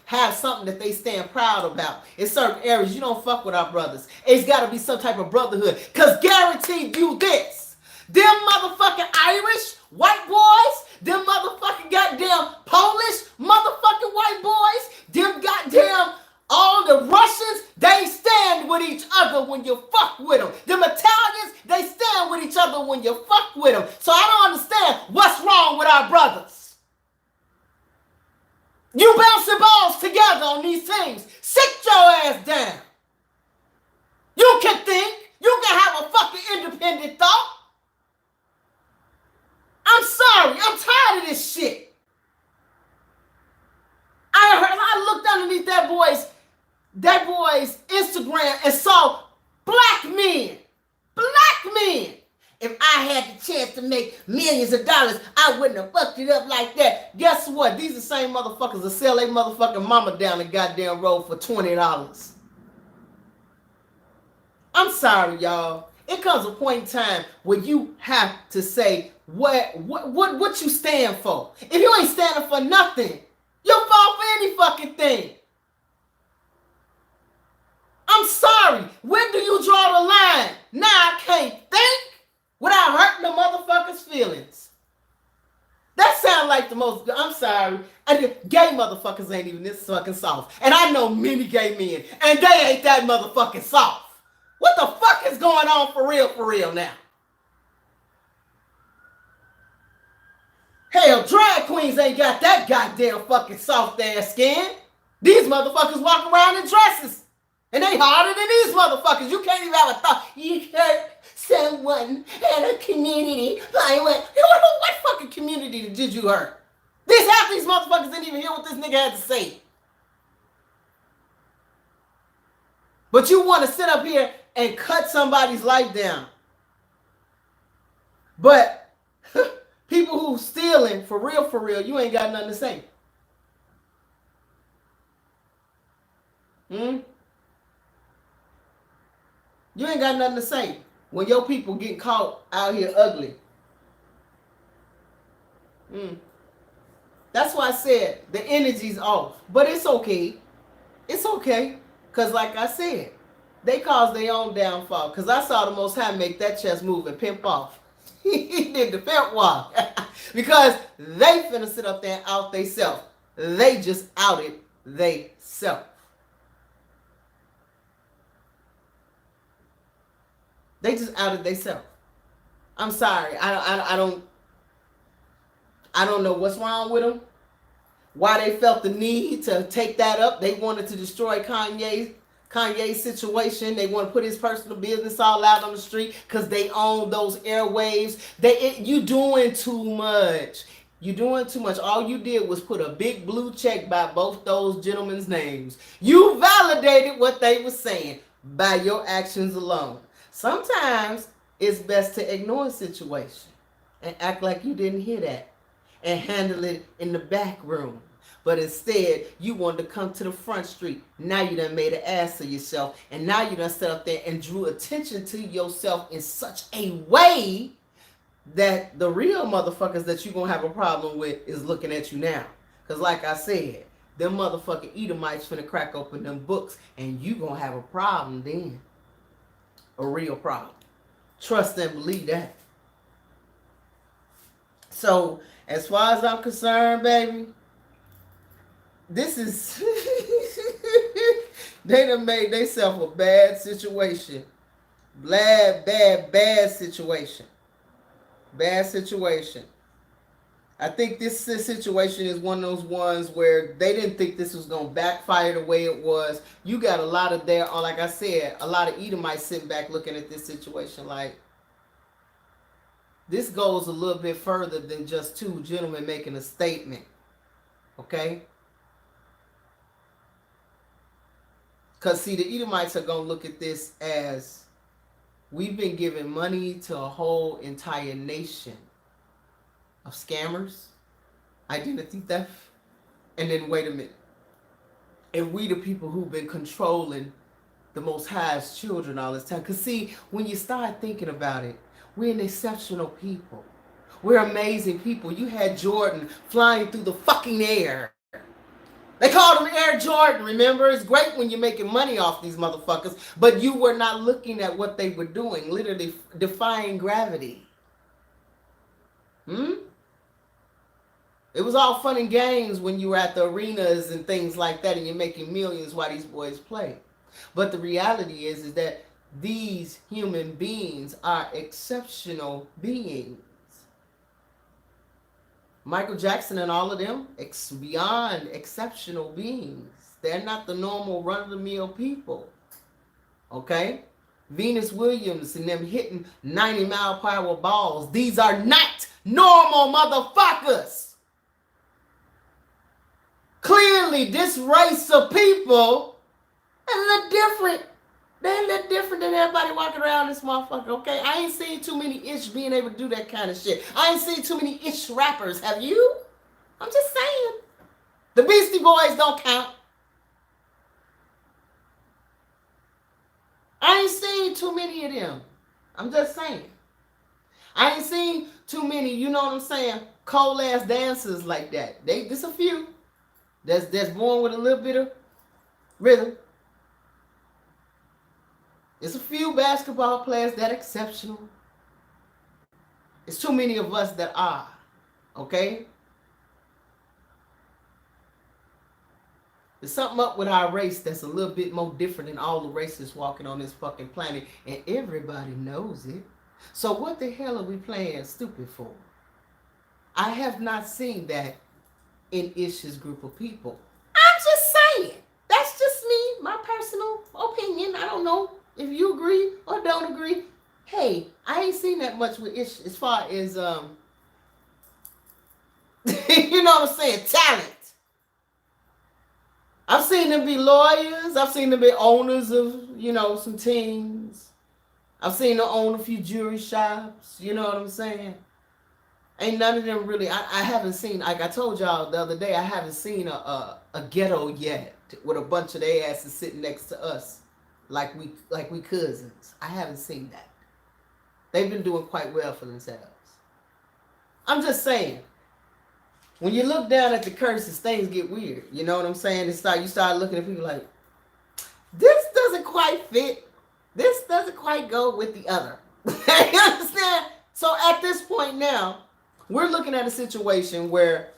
Speaker 1: have something that they stand proud about. In certain areas, you don't fuck with our brothers. It's got to be some type of brotherhood. Because guarantee you this, them motherfucking Irish white boys, them motherfucking goddamn Polish motherfucking white boys, them goddamn all the Russians, they stand with each other when you fuck with them. Them Italians, they stand with each other when you fuck with them. So I don't understand what's wrong with our brothers. You bouncing balls together on these teams. Sit your ass down. You can think. You can have a fucking independent thought. I'm sorry. I'm tired of this shit. I looked underneath that boy's Instagram and saw black men. Black men. If I had the chance to make millions of dollars, I wouldn't have fucked it up like that. Guess what? These are the same motherfuckers that sell their motherfucking mama down the goddamn road for $20. I'm sorry, y'all. It comes a point in time where you have to say what you stand for. If you ain't standing for nothing, you'll fall for any fucking thing. I'm sorry. When do you draw the line? Now I can't think without hurting the motherfucker's feelings. That sounds like the most, I'm sorry. Gay motherfuckers ain't even this fucking soft. And I know many gay men, and they ain't that motherfucking soft. What the fuck is going on for real now? Hell, drag queens ain't got that goddamn fucking soft ass skin. These motherfuckers walk around in dresses. And they harder than these motherfuckers. You can't even have a thought. You hurt someone in a community. What fucking community did you hurt? Half these motherfuckers didn't even hear what this nigga had to say. But you want to sit up here and cut somebody's life down. But people who stealing, for real, you ain't got nothing to say. You ain't got nothing to say when your people get caught out here ugly. That's why I said the energy's off. But it's okay. It's okay. Because like I said, they caused their own downfall. Because I saw the Most High make that chess move and pimp off. He did the pimp walk. Because they finna sit up there and out they self. They just outed they self. They just outed themselves. I'm sorry. I don't know what's wrong with them. Why they felt the need to take that up. They wanted to destroy Kanye's situation. They want to put his personal business all out on the street because they own those airwaves. You doing too much. You doing too much. All you did was put a big blue check by both those gentlemen's names. You validated what they were saying by your actions alone. Sometimes it's best to ignore a situation and act like you didn't hear that and handle it in the back room. But instead, you wanted to come to the front street. Now you done made an ass of yourself. And now you done sat up there and drew attention to yourself in such a way that the real motherfuckers that you're going to have a problem with is looking at you now. Because like I said, them motherfucking Edomites finna crack open them books and you going to have a problem then. A real problem. Trust and believe that. So, as far as I'm concerned, baby, this is... they done made themselves a bad situation. Bad situation. Bad situation. I think this situation is one of those ones where they didn't think this was going to backfire the way it was. You got a lot of there, or like I said, a lot of Edomites sitting back looking at this situation like, this goes a little bit further than just two gentlemen making a statement. Okay? Because, see, the Edomites are going to look at this as, we've been giving money to a whole entire nation of scammers, identity theft, and then wait a minute. And we the people who've been controlling the Most High's children all this time. Because, see, when you start thinking about it, we're an exceptional people. We're amazing people. You had Jordan flying through the fucking air. They called him Air Jordan, remember? It's great when you're making money off these motherfuckers, but you were not looking at what they were doing, literally defying gravity. It was all fun and games when you were at the arenas and things like that, and you're making millions while these boys play. But the reality is that these human beings are exceptional beings. Michael Jackson and all of them, beyond exceptional beings. They're not the normal run-of-the-mill people. Okay? Venus Williams and them hitting 90-mile-per-hour balls. These are not normal motherfuckers. Clearly, this race of people is a little different. They're a little different than everybody walking around this motherfucker, okay? I ain't seen too many ish being able to do that kind of shit. I ain't seen too many ish rappers. Have you? I'm just saying. The Beastie Boys don't count. I ain't seen too many of them. I'm just saying. I ain't seen too many, you know what I'm saying, cold ass dancers like that. There's a few that's born with a little bit of rhythm. There's a few basketball players that are exceptional. It's too many of us that are. Okay? There's something up with our race that's a little bit more different than all the races walking on this fucking planet, and everybody knows it. So what the hell are we playing stupid for? I have not seen that in Ish's group of people. I'm just saying. That's just me, my personal opinion. I don't know if you agree or don't agree. Hey, I ain't seen that much with Ish as far as you know what I'm saying, talent. I've seen them be lawyers. I've seen them be owners of, you know, some teams. I've seen them own a few jewelry shops. You know what I'm saying? Ain't none of them really. I haven't seen, like I told y'all the other day, I haven't seen a ghetto yet with a bunch of their asses sitting next to us like we cousins. I haven't seen that. They've been doing quite well for themselves. I'm just saying, when you look down at the curses, things get weird. You know what I'm saying? You start looking at people like, this doesn't quite fit. This doesn't quite go with the other. You understand? So at this point now, we're looking at a situation where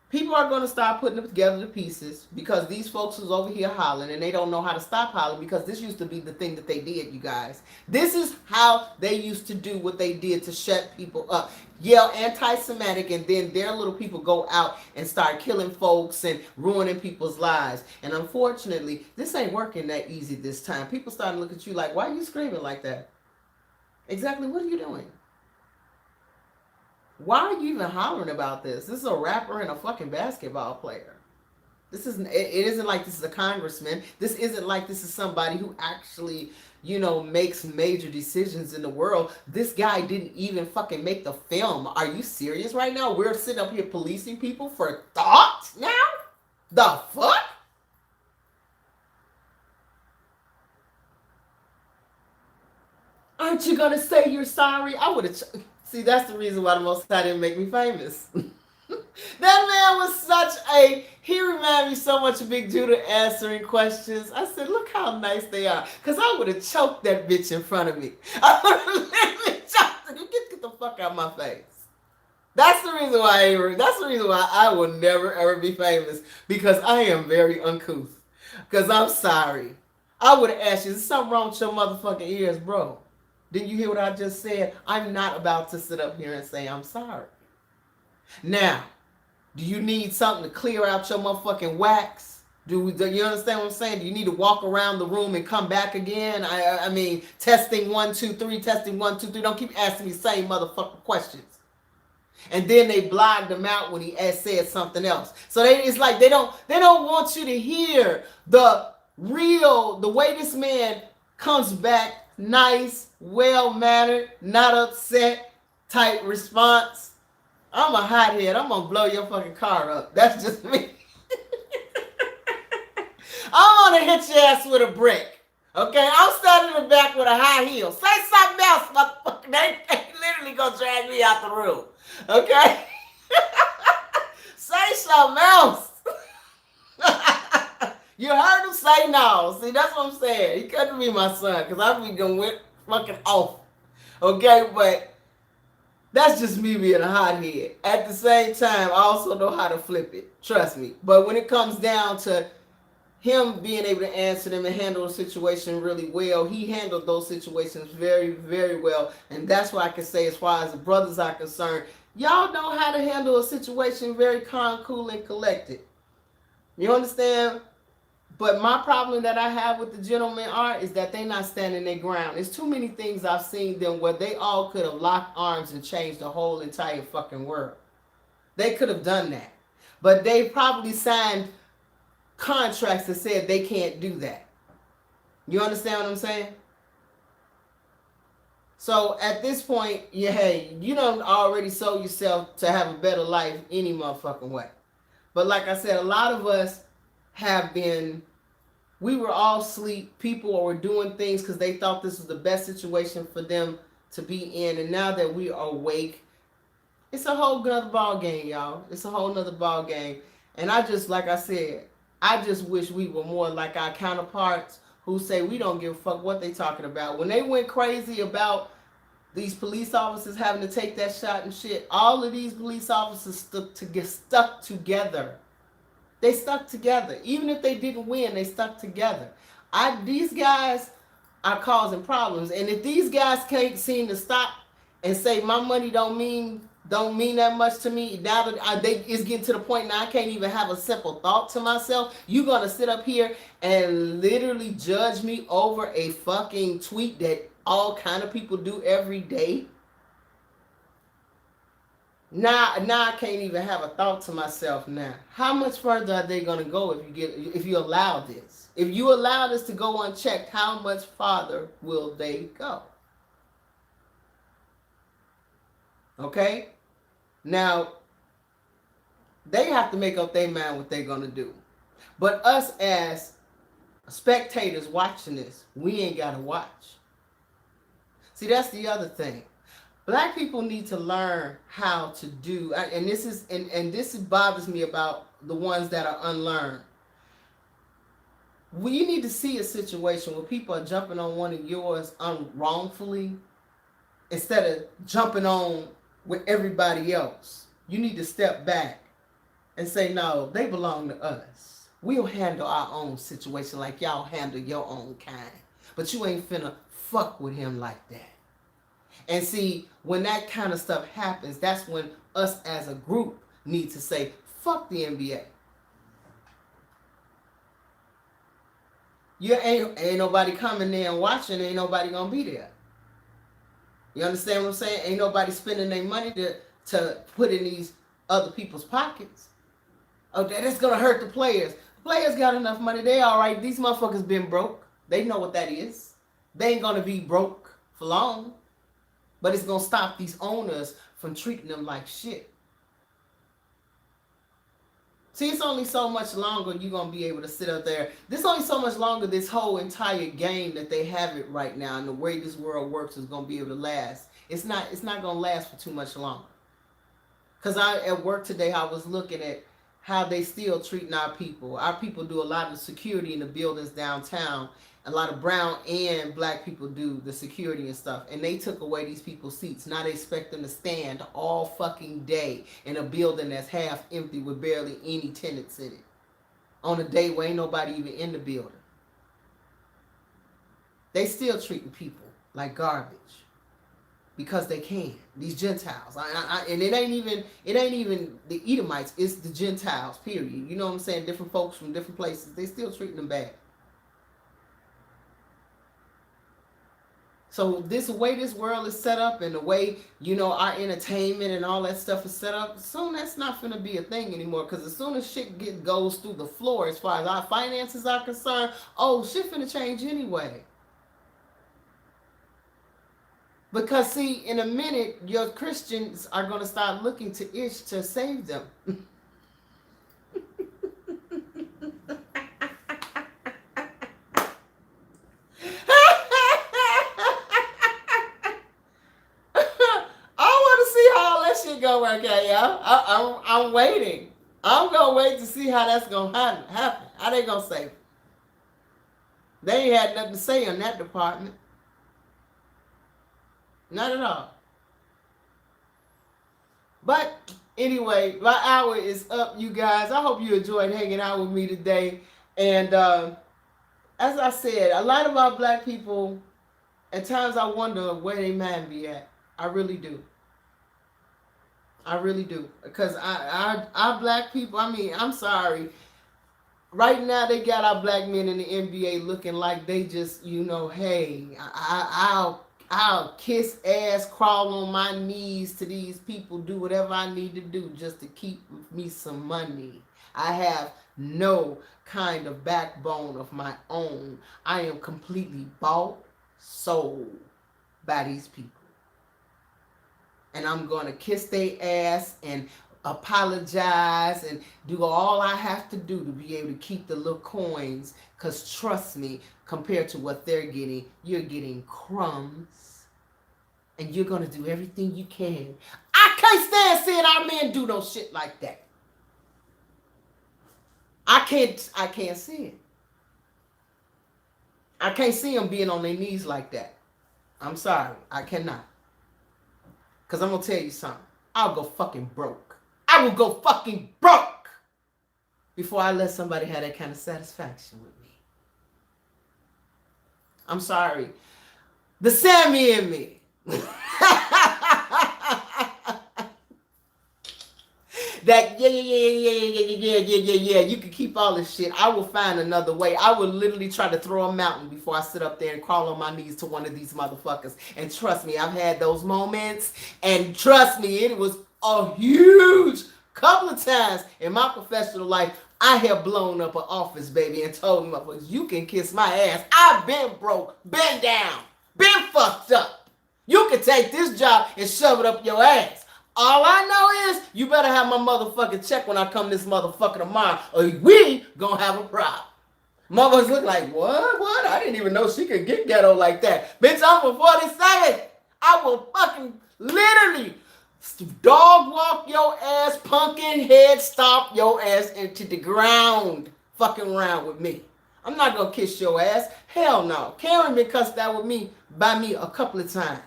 Speaker 1: people are going to start putting together the pieces because these folks is over here hollering and they don't know how to stop hollering because this used to be the thing that they did, you guys. This is how they used to do what they did to shut people up. Yell anti-Semitic, and then their little people go out and start killing folks and ruining people's lives. And unfortunately, this ain't working that easy this time. People starting to look at you like, why are you screaming like that? Exactly, what are you doing? Why are you even hollering about this? This is a rapper and a fucking basketball player. This isn't. It isn't like this is a congressman. This isn't like this is somebody who actually, you know, makes major decisions in the world. This guy didn't even fucking make the film. Are you serious right now? We're sitting up here policing people for thought now? The fuck? Aren't you gonna say you're sorry? I would have. See, that's the reason why the Most High didn't make me famous. That man was such a, he reminded me so much of Big Judah answering questions. I said, look how nice they are. Because I would have choked that bitch in front of me. I would have literally choked her. Get the fuck out of my face. That's the reason why I will never ever be famous. Because I am very uncouth. Because I'm sorry. I would have asked you, is something wrong with your motherfucking ears, bro? Did you hear what I just said? I'm not about to sit up here and say I'm sorry. Now, do you need something to clear out your motherfucking wax? Do you understand what I'm saying? Do you need to walk around the room and come back again? I mean, testing 1 2 3, testing 1 2 3. Don't keep asking me the same motherfucking questions. And then they blogged him out when he said something else. So it's like they don't want you to hear the way this man comes back, nice, well mannered, not upset type response. I'm a hothead. I'm gonna blow your fucking car up. That's just me. I'm gonna hit your ass with a brick. Okay, I'm standing in the back with a high heel. Say something else, motherfucker. They literally gonna drag me out the room. Okay? Say something else. You heard him say no. See, that's what I'm saying. He couldn't be my son because I'd be going fucking off. Okay, but that's just me being a hothead. At the same time, I also know how to flip it. Trust me. But when it comes down to him being able to answer them and handle the situation really well, he handled those situations very, very well. And that's why I can say, as far as the brothers are concerned, y'all know how to handle a situation very calm, cool, and collected. You understand? But my problem that I have with the gentlemen is that they not standing their ground. There's too many things I've seen them where they all could have locked arms and changed the whole entire fucking world. They could have done that. But they probably signed contracts that said they can't do that. You understand what I'm saying? So at this point, hey, you don't already sold yourself to have a better life any motherfucking way. But like I said, a lot of us we were all asleep. People were doing things because they thought this was the best situation for them to be in. And now that we are awake, it's a whole nother ball game, y'all. It's a whole nother ball game. And like I said, I just wish we were more like our counterparts who say we don't give a fuck what they talking about. When they went crazy about these police officers having to take that shot and shit, all of these police officers stuck together. They stuck together. Even if they didn't win, they stuck together. These guys are causing problems. And if these guys can't seem to stop and say my money don't mean that much to me, now that it's getting to the point now I can't even have a simple thought to myself, you're going to sit up here and literally judge me over a fucking tweet that all kind of people do every day? Now I can't even have a thought to myself now. How much further are they gonna go if you allow this? If you allow this to go unchecked, how much farther will they go? Okay? Now, they have to make up their mind what they're gonna do. But us as spectators watching this, we ain't gotta watch. See, that's the other thing. Black people need to learn how to do, and this bothers me about the ones that are unlearned. We need to see a situation where people are jumping on one of yours wrongfully instead of jumping on with everybody else. You need to step back and say, no, they belong to us. We'll handle our own situation like y'all handle your own kind. But you ain't finna fuck with him like that. And see, when that kind of stuff happens, that's when us as a group need to say, fuck the NBA. You ain't nobody coming there and watching, ain't nobody gonna be there. You understand what I'm saying? Ain't nobody spending their money to put in these other people's pockets. Oh, that's gonna hurt the players. The players got enough money, they all right. These motherfuckers been broke. They know what that is. They ain't gonna be broke for long. But it's going to stop these owners from treating them like shit. See, it's only so much longer you're going to be able to sit up there. There's only so much longer this whole entire game that they have it right now and the way this world works is going to be able to last. It's not going to last for too much longer. Because at work today, I was looking at how they still treating our people. Our people do a lot of security in the buildings downtown. A lot of brown and black people do the security and stuff. And they took away these people's seats. Now they expect them to stand all fucking day in a building that's half empty with barely any tenants in it. On a day where ain't nobody even in the building. They still treating people like garbage. because they can. These Gentiles, and it ain't even the Edomites. It's the Gentiles. Period. You know what I'm saying? Different folks from different places. They still treating them bad. So this way this world is set up, and the way our entertainment and all that stuff is set up, soon that's not going to be a thing anymore. Because as soon as shit goes through the floor, as far as our finances are concerned, shit finna change anyway. Because see, in a minute, your Christians are going to start looking to Ish to save them. Gonna work out, y'all. I'm waiting. I'm gonna wait to see how that's gonna happen. How they gonna say? They ain't had nothing to say on that department. Not at all. But anyway, my hour is up, you guys. I hope you enjoyed hanging out with me today. And as I said, a lot of our black people, at times I wonder where they mind be at. I really do. I really do. Because our black people, I'm sorry. Right now, they got our black men in the NBA looking like they just, hey, I'll kiss ass, crawl on my knees to these people, do whatever I need to do just to keep me some money. I have no kind of backbone of my own. I am completely bought, sold by these people. And I'm going to kiss their ass and apologize and do all I have to do to be able to keep the little coins. Because trust me, compared to what they're getting, you're getting crumbs. And you're going to do everything you can. I can't stand seeing our men do no shit like that. I can't see it. I can't see them being on their knees like that. I'm sorry. I cannot. Because I'm going to tell you something. I'll go fucking broke. I will go fucking broke before I let somebody have that kind of satisfaction with me. I'm sorry. The Sammy in me. That yeah. You can keep all this shit. I will find another way. I will literally try to throw a mountain before I sit up there and crawl on my knees to one of these motherfuckers. And trust me, I've had those moments. And trust me, it was a huge couple of times in my professional life. I have blown up an office, baby, and told them, motherfuckers, you can kiss my ass. I've been broke, been down, been fucked up. You can take this job and shove it up your ass. All I know is you better have my motherfucking check when I come this motherfucker tomorrow, or we gonna have a problem. Motherfuckers look like, what? I didn't even know she could get ghetto like that. Bitch, I'm for 47. I will fucking literally dog walk your ass, pumpkin head stomp your ass into the ground fucking around with me. I'm not gonna kiss your ass. Hell no. Karen been cussed out with me by me a couple of times.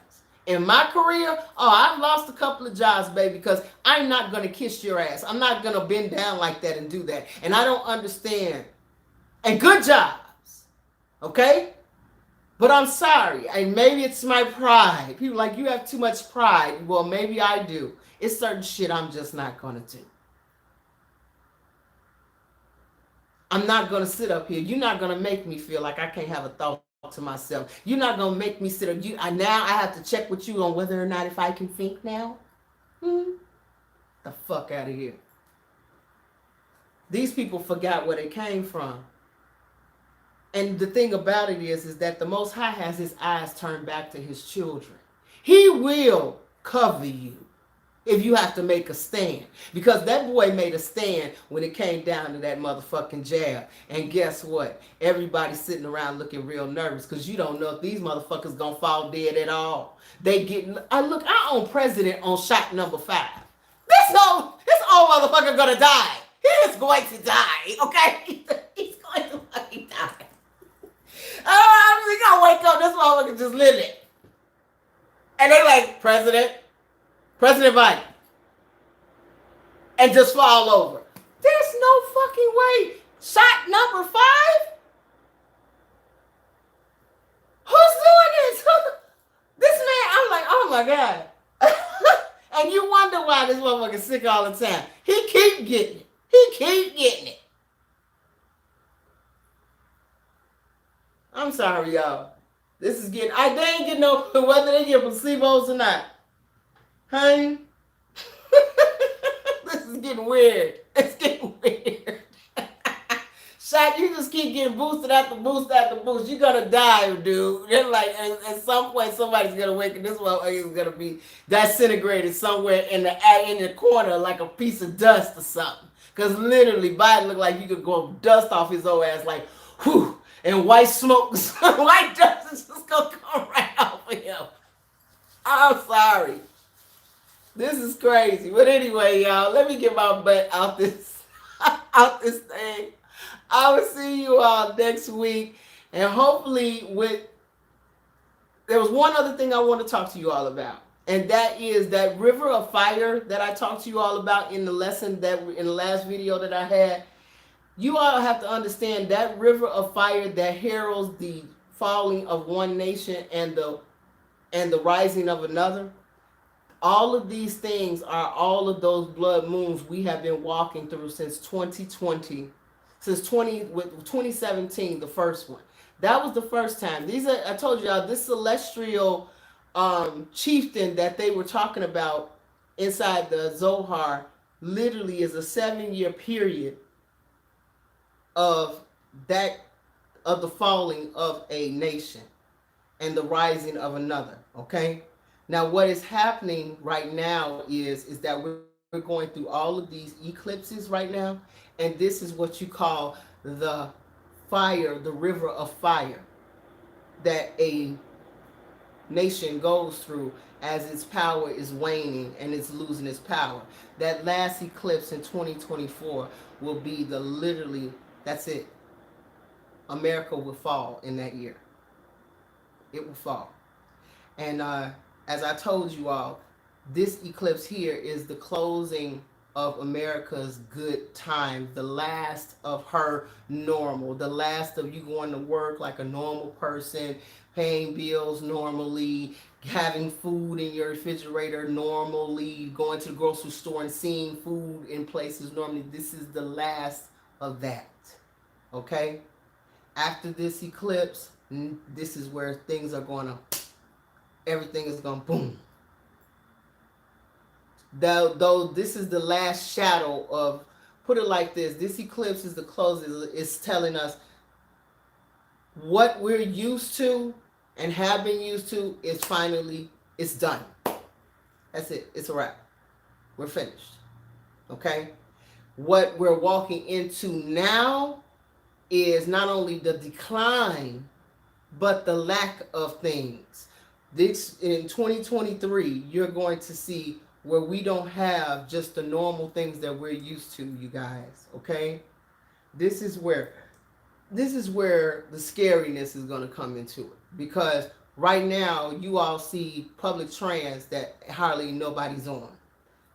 Speaker 1: In my career, I've lost a couple of jobs, baby, because I'm not going to kiss your ass. I'm not going to bend down like that and do that. And I don't understand. And good jobs, okay? But I'm sorry. And maybe it's my pride. People like, you have too much pride. Well, maybe I do. It's certain shit I'm just not going to do. I'm not going to sit up here. You're not going to make me feel like I can't have a thought to myself. You're not gonna make me sit up. Now I have to check with you on whether or not if I can think now. The fuck out of here. These people forgot where they came from. And the thing about it is that the Most High has his eyes turned back to his children. He will cover you if you have to make a stand. Because that boy made a stand when it came down to that motherfucking jab. And guess what? Everybody's sitting around looking real nervous because you don't know if these motherfuckers gonna fall dead at all. I own president on shot number 5. This old motherfucker gonna die. He is going to die, okay? He's going to fucking die. He gonna wake up, this motherfucker just living. And they like, President Biden, and just fall over. There's no fucking way. Shot number 5? Who's doing this? This man, I'm like, oh my God. And you wonder why this motherfucker's sick all the time. He keep getting it. He keep getting it. I'm sorry, y'all. This is getting, they ain't getting no, whether they get placebos or not. Honey, this is getting weird. It's getting weird. Shot, you just keep getting boosted after boost after boost. You're gonna die, dude. They're like, at some point, somebody's gonna wake up. This motherfucker is gonna be disintegrated somewhere in the corner like a piece of dust or something. Cause literally, Biden looked like you could go dust off his old ass, like, whew, and white smoke, white dust is just gonna come right off of him. I'm sorry. This is crazy. But anyway, y'all, let me get my butt out this out this thing. I will see you all next week. And hopefully there was one other thing I want to talk to you all about. And that is that river of fire that I talked to you all about in the lesson in the last video that I had. You all have to understand that river of fire that heralds the falling of one nation and the rising of another. All of these things are all of those blood moons we have been walking through since 2020, since 2017, the first one. That was the first time. I told y'all, this celestial chieftain that they were talking about inside the Zohar literally is a 7-year period of the falling of a nation and the rising of another. Okay. Now, what is happening right now is that we're going through all of these eclipses right now, and this is what you call the fire, the river of fire that a nation goes through as its power is waning and it's losing its power. That last eclipse in 2024 will be that's it. America will fall in that year. It will fall. And as I told you all, this eclipse here is the closing of America's good time, the last of her normal, the last of you going to work like a normal person, paying bills normally, having food in your refrigerator normally, going to the grocery store and seeing food in places normally. This is the last of that. Okay? After this eclipse, this is where things are going to, everything is going to boom. Though this is the last shadow of, put it like this eclipse is the closing. It's telling us what we're used to and have been used to is finally, it's done. That's it. It's a wrap. We're finished. Okay? What we're walking into now is not only the decline, but the lack of things. This in 2023, you're going to see where we don't have just the normal things that we're used to, you guys. Okay? This is where the scariness is going to come into it, because right now you all see public trans that hardly nobody's on.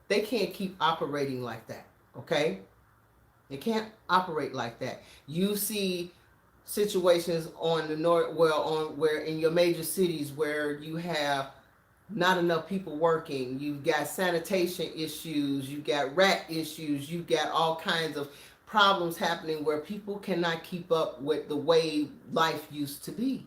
Speaker 1: They can't keep operating like that. Okay? They can't operate like that. You see situations on the north, where in your major cities where you have not enough people working, you've got sanitation issues, you've got rat issues, you've got all kinds of problems happening where people cannot keep up with the way life used to be.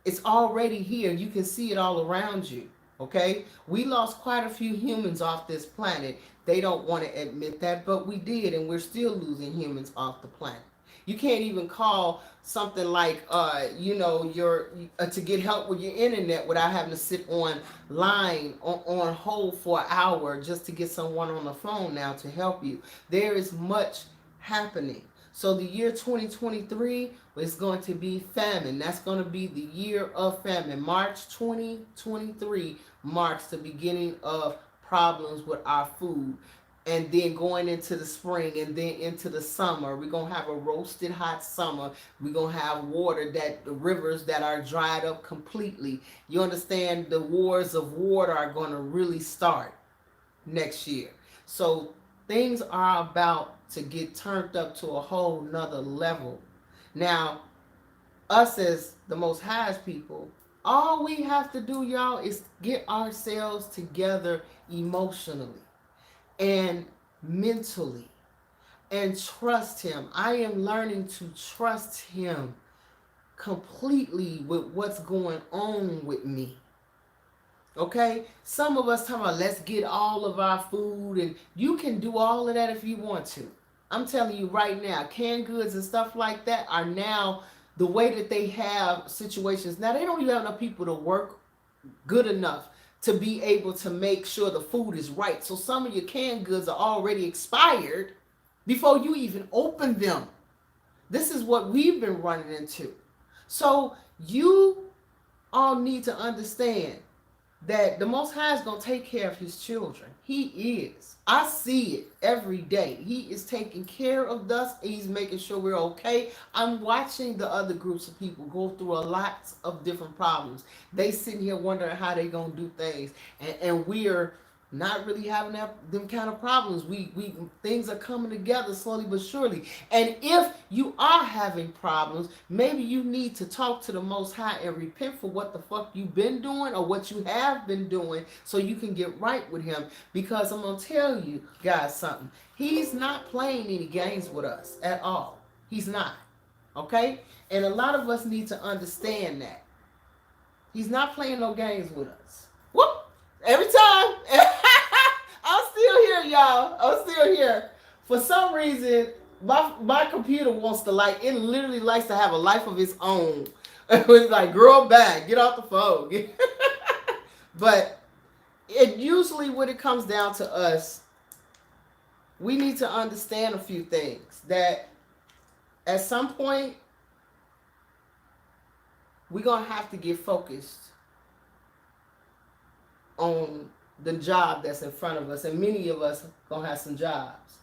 Speaker 1: It's already here. You can see it all around you. Okay? We lost quite a few humans off this planet. They don't want to admit that, but we did, and we're still losing humans off the planet. You can't even call something like, to get help with your internet without having to sit on hold for an hour just to get someone on the phone now to help you. There is much happening. So the year 2023 is going to be famine. That's going to be the year of famine. March 2023 marks the beginning of problems with our food. And then going into the spring and then into the summer, we're going to have a roasted hot summer. We're going to have the rivers that are dried up completely. You understand, the wars of water are going to really start next year. So things are about to get turned up to a whole nother level. Now, us as the Most High's people, All we have to do, y'all, is get ourselves together emotionally and mentally and trust him. I am learning to trust him completely with what's going on with me. Okay? Some of us talking about let's get all of our food, and you can do all of that if you want to. I'm telling you right now, canned goods and stuff like that are now the way that they have situations. Now they don't even have enough people to work good enough to be able to make sure the food is right. So some of your canned goods are already expired before you even open them. This is what we've been running into. So you all need to understand that the Most High is going to take care of his children. He is. I see it every day. He is taking care of us. He's making sure we're okay. I'm watching the other groups of people go through a lot of different problems. They sitting here wondering how they going to do things. And we're not really having them kind of problems. We things are coming together slowly but surely. And if you are having problems, maybe you need to talk to the Most High and repent for what the fuck you've been doing or what you have been doing, so you can get right with him. Because I'm gonna tell you guys something. He's not playing any games with us at all. He's not. Okay? And a lot of us need to understand that. He's not playing no games with us. Whoop! Every time. I'm still here, y'all. I'm still here. For some reason, my computer wants to it literally likes to have a life of its own. It's like, girl, back, get off the phone. But it usually, when it comes down to us, we need to understand a few things. That at some point, we're going to have to get focused on the job that's in front of us, and many of us gonna have some jobs.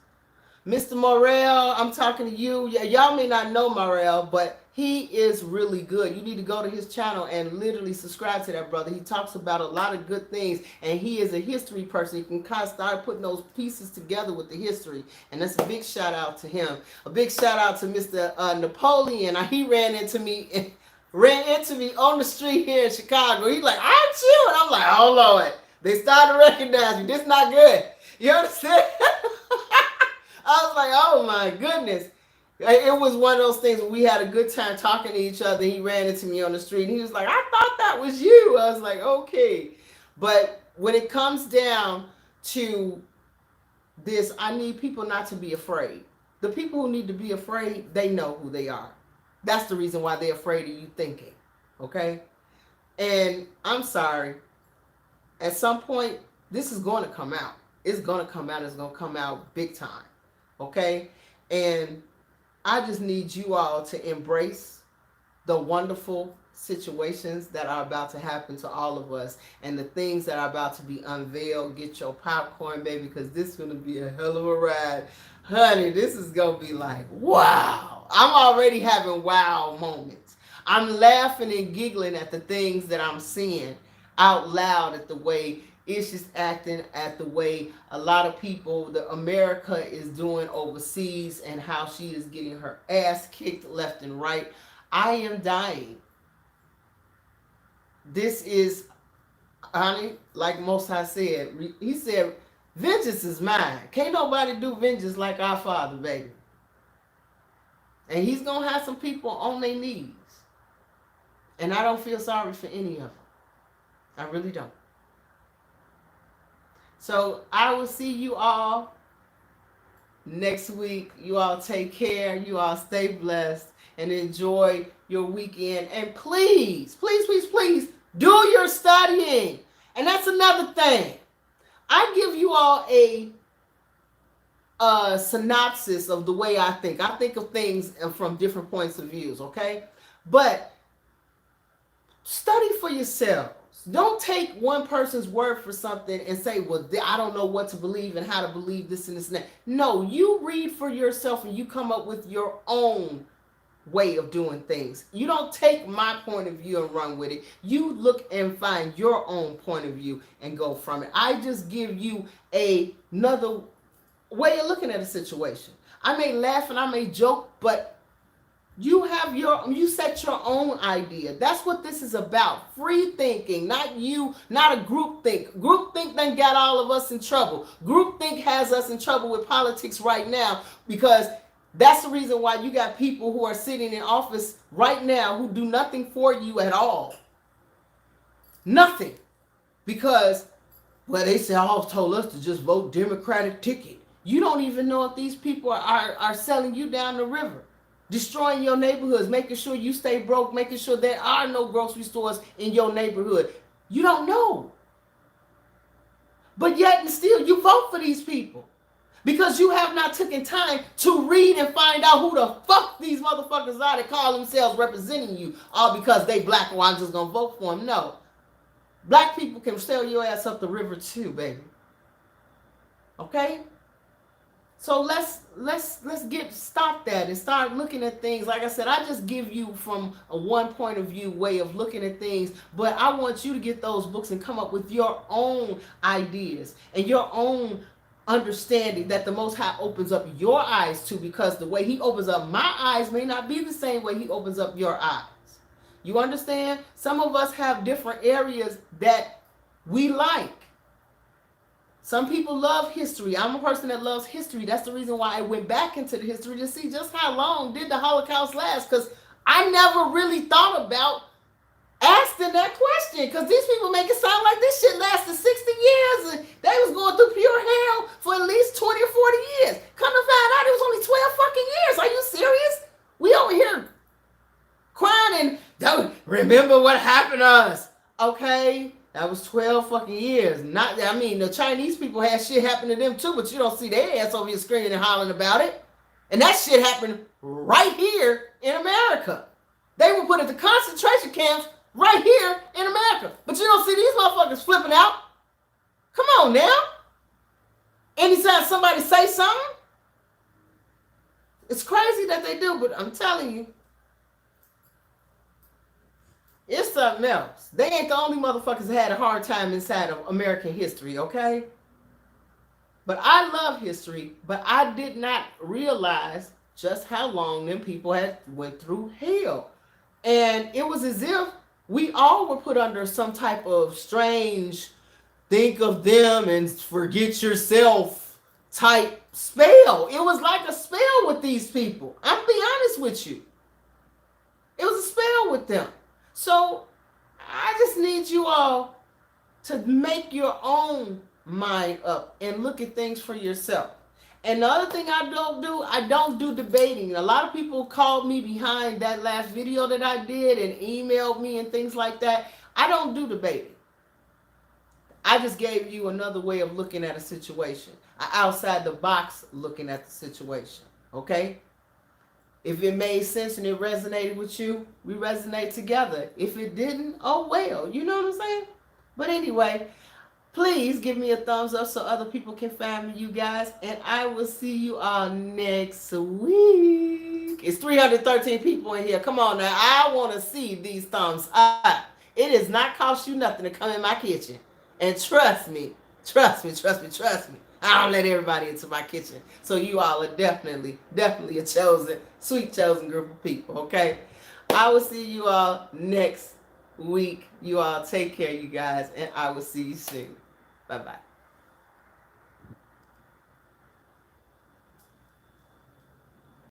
Speaker 1: Mr. Morrell, I'm talking to you. Y'all may not know Morrell, but he is really good. You need to go to his channel and literally subscribe to that brother. He talks about a lot of good things, and he is a history person. You can kind of start putting those pieces together with the history, and that's a big shout out to him. A big shout out to Mr. Napoleon. He ran into me on the street here in Chicago. He's like, aren't you? And I'm like, oh Lord, they started to recognize me. This is not good. You understand? I was like, oh my goodness. It was one of those things where we had a good time talking to each other. He ran into me on the street and he was like, I thought that was you. I was like, okay. But when it comes down to this, I need people not to be afraid. The people who need to be afraid, they know who they are. That's the reason why they're afraid of you thinking. Okay? And I'm sorry. At some point, this is going to come out. It's going to come out. It's going to come out big time. Okay? And I just need you all to embrace the wonderful situations that are about to happen to all of us and the things that are about to be unveiled. Get your popcorn, baby, because this is going to be a hell of a ride. Honey, this is going to be like, wow. I'm already having wow moments. I'm laughing and giggling at the things that I'm seeing out loud, at the way it's just acting, at the way a lot of people, the America is doing overseas, and how she is getting her ass kicked left and right. I am dying. This is, honey, like Most High said, he said, vengeance is mine. Can't nobody do vengeance like our Father, baby. And he's going to have some people on their knees. And I don't feel sorry for any of them. I really don't. So I will see you all next week. You all take care. You all stay blessed and enjoy your weekend. And please, please, please, please do your studying. And that's another thing. I give you all a synopsis of the way I think. I think of things from different points of views, okay? But study for yourselves. Don't take one person's word for something and say, well, I don't know what to believe and how to believe this and this and that. No, you read for yourself and you come up with your own way of doing things. You don't take my point of view and run with it. You look and find your own point of view and go from it. I just give you another way of looking at a situation. I may laugh and I may joke, but You set your own idea. That's what this is about. Free thinking, not a group think. Group think done got all of us in trouble. Group think has us in trouble with politics right now, because that's the reason why you got people who are sitting in office right now who do nothing for you at all. Nothing. Because, well, they said, oh, told us to just vote Democratic ticket. You don't even know if these people are selling you down the river, destroying your neighborhoods, making sure you stay broke, making sure there are no grocery stores in your neighborhood. You don't know. But yet and still you vote for these people, because you have not taken time to read and find out who the fuck these motherfuckers are that call themselves representing you, all because they black, or I'm just going to vote for them. No. Black people can sail your ass up the river too, baby. Okay? So let's stop that and start looking at things. Like I said, I just give you from a one point of view way of looking at things, but I want you to get those books and come up with your own ideas and your own understanding that the Most High opens up your eyes to, because the way he opens up my eyes may not be the same way he opens up your eyes. You understand? Some of us have different areas that we like. Some people love history. I'm a person that loves history. That's the reason why I went back into the history to see just how long did the Holocaust last, because I never really thought about asking that question, because these people make it sound like this shit lasted 60 years and they was going through pure hell for at least 20 or 40 years. Come to find out, it was only 12 fucking years. Are you serious? We over here crying and don't remember what happened to us. Okay, that was 12 fucking years. The Chinese people had shit happen to them too, but you don't see their ass over here screaming and hollering about it. And that shit happened right here in America. They were put into concentration camps right here in America. But you don't see these motherfuckers flipping out. Come on now. Anytime somebody say something, it's crazy that they do, but I'm telling you, it's something else. They ain't the only motherfuckers that had a hard time inside of American history, okay? But I love history, but I did not realize just how long them people had went through hell. And it was as if we all were put under some type of strange think of them and forget yourself type spell. It was like a spell with these people. I'm be honest with you. It was a spell with them. So I just need you all to make your own mind up and look at things for yourself. And the other thing I don't do debating. A lot of people called me behind that last video that I did and emailed me and things like that. I don't do debating. I just gave you another way of looking at a situation. Outside the box looking at the situation. Okay? If it made sense and it resonated with you, we resonate together. If it didn't, oh well. You know what I'm saying? But anyway, please give me a thumbs up so other people can find me, you guys. And I will see you all next week. It's 313 people in here. Come on now. I want to see these thumbs up. It does not cost you nothing to come in my kitchen. And trust me. I don't let everybody into my kitchen. So you all are definitely a sweet chosen group of people, okay? I will see you all next week. You all take care, you guys, and I will see you soon. Bye-bye.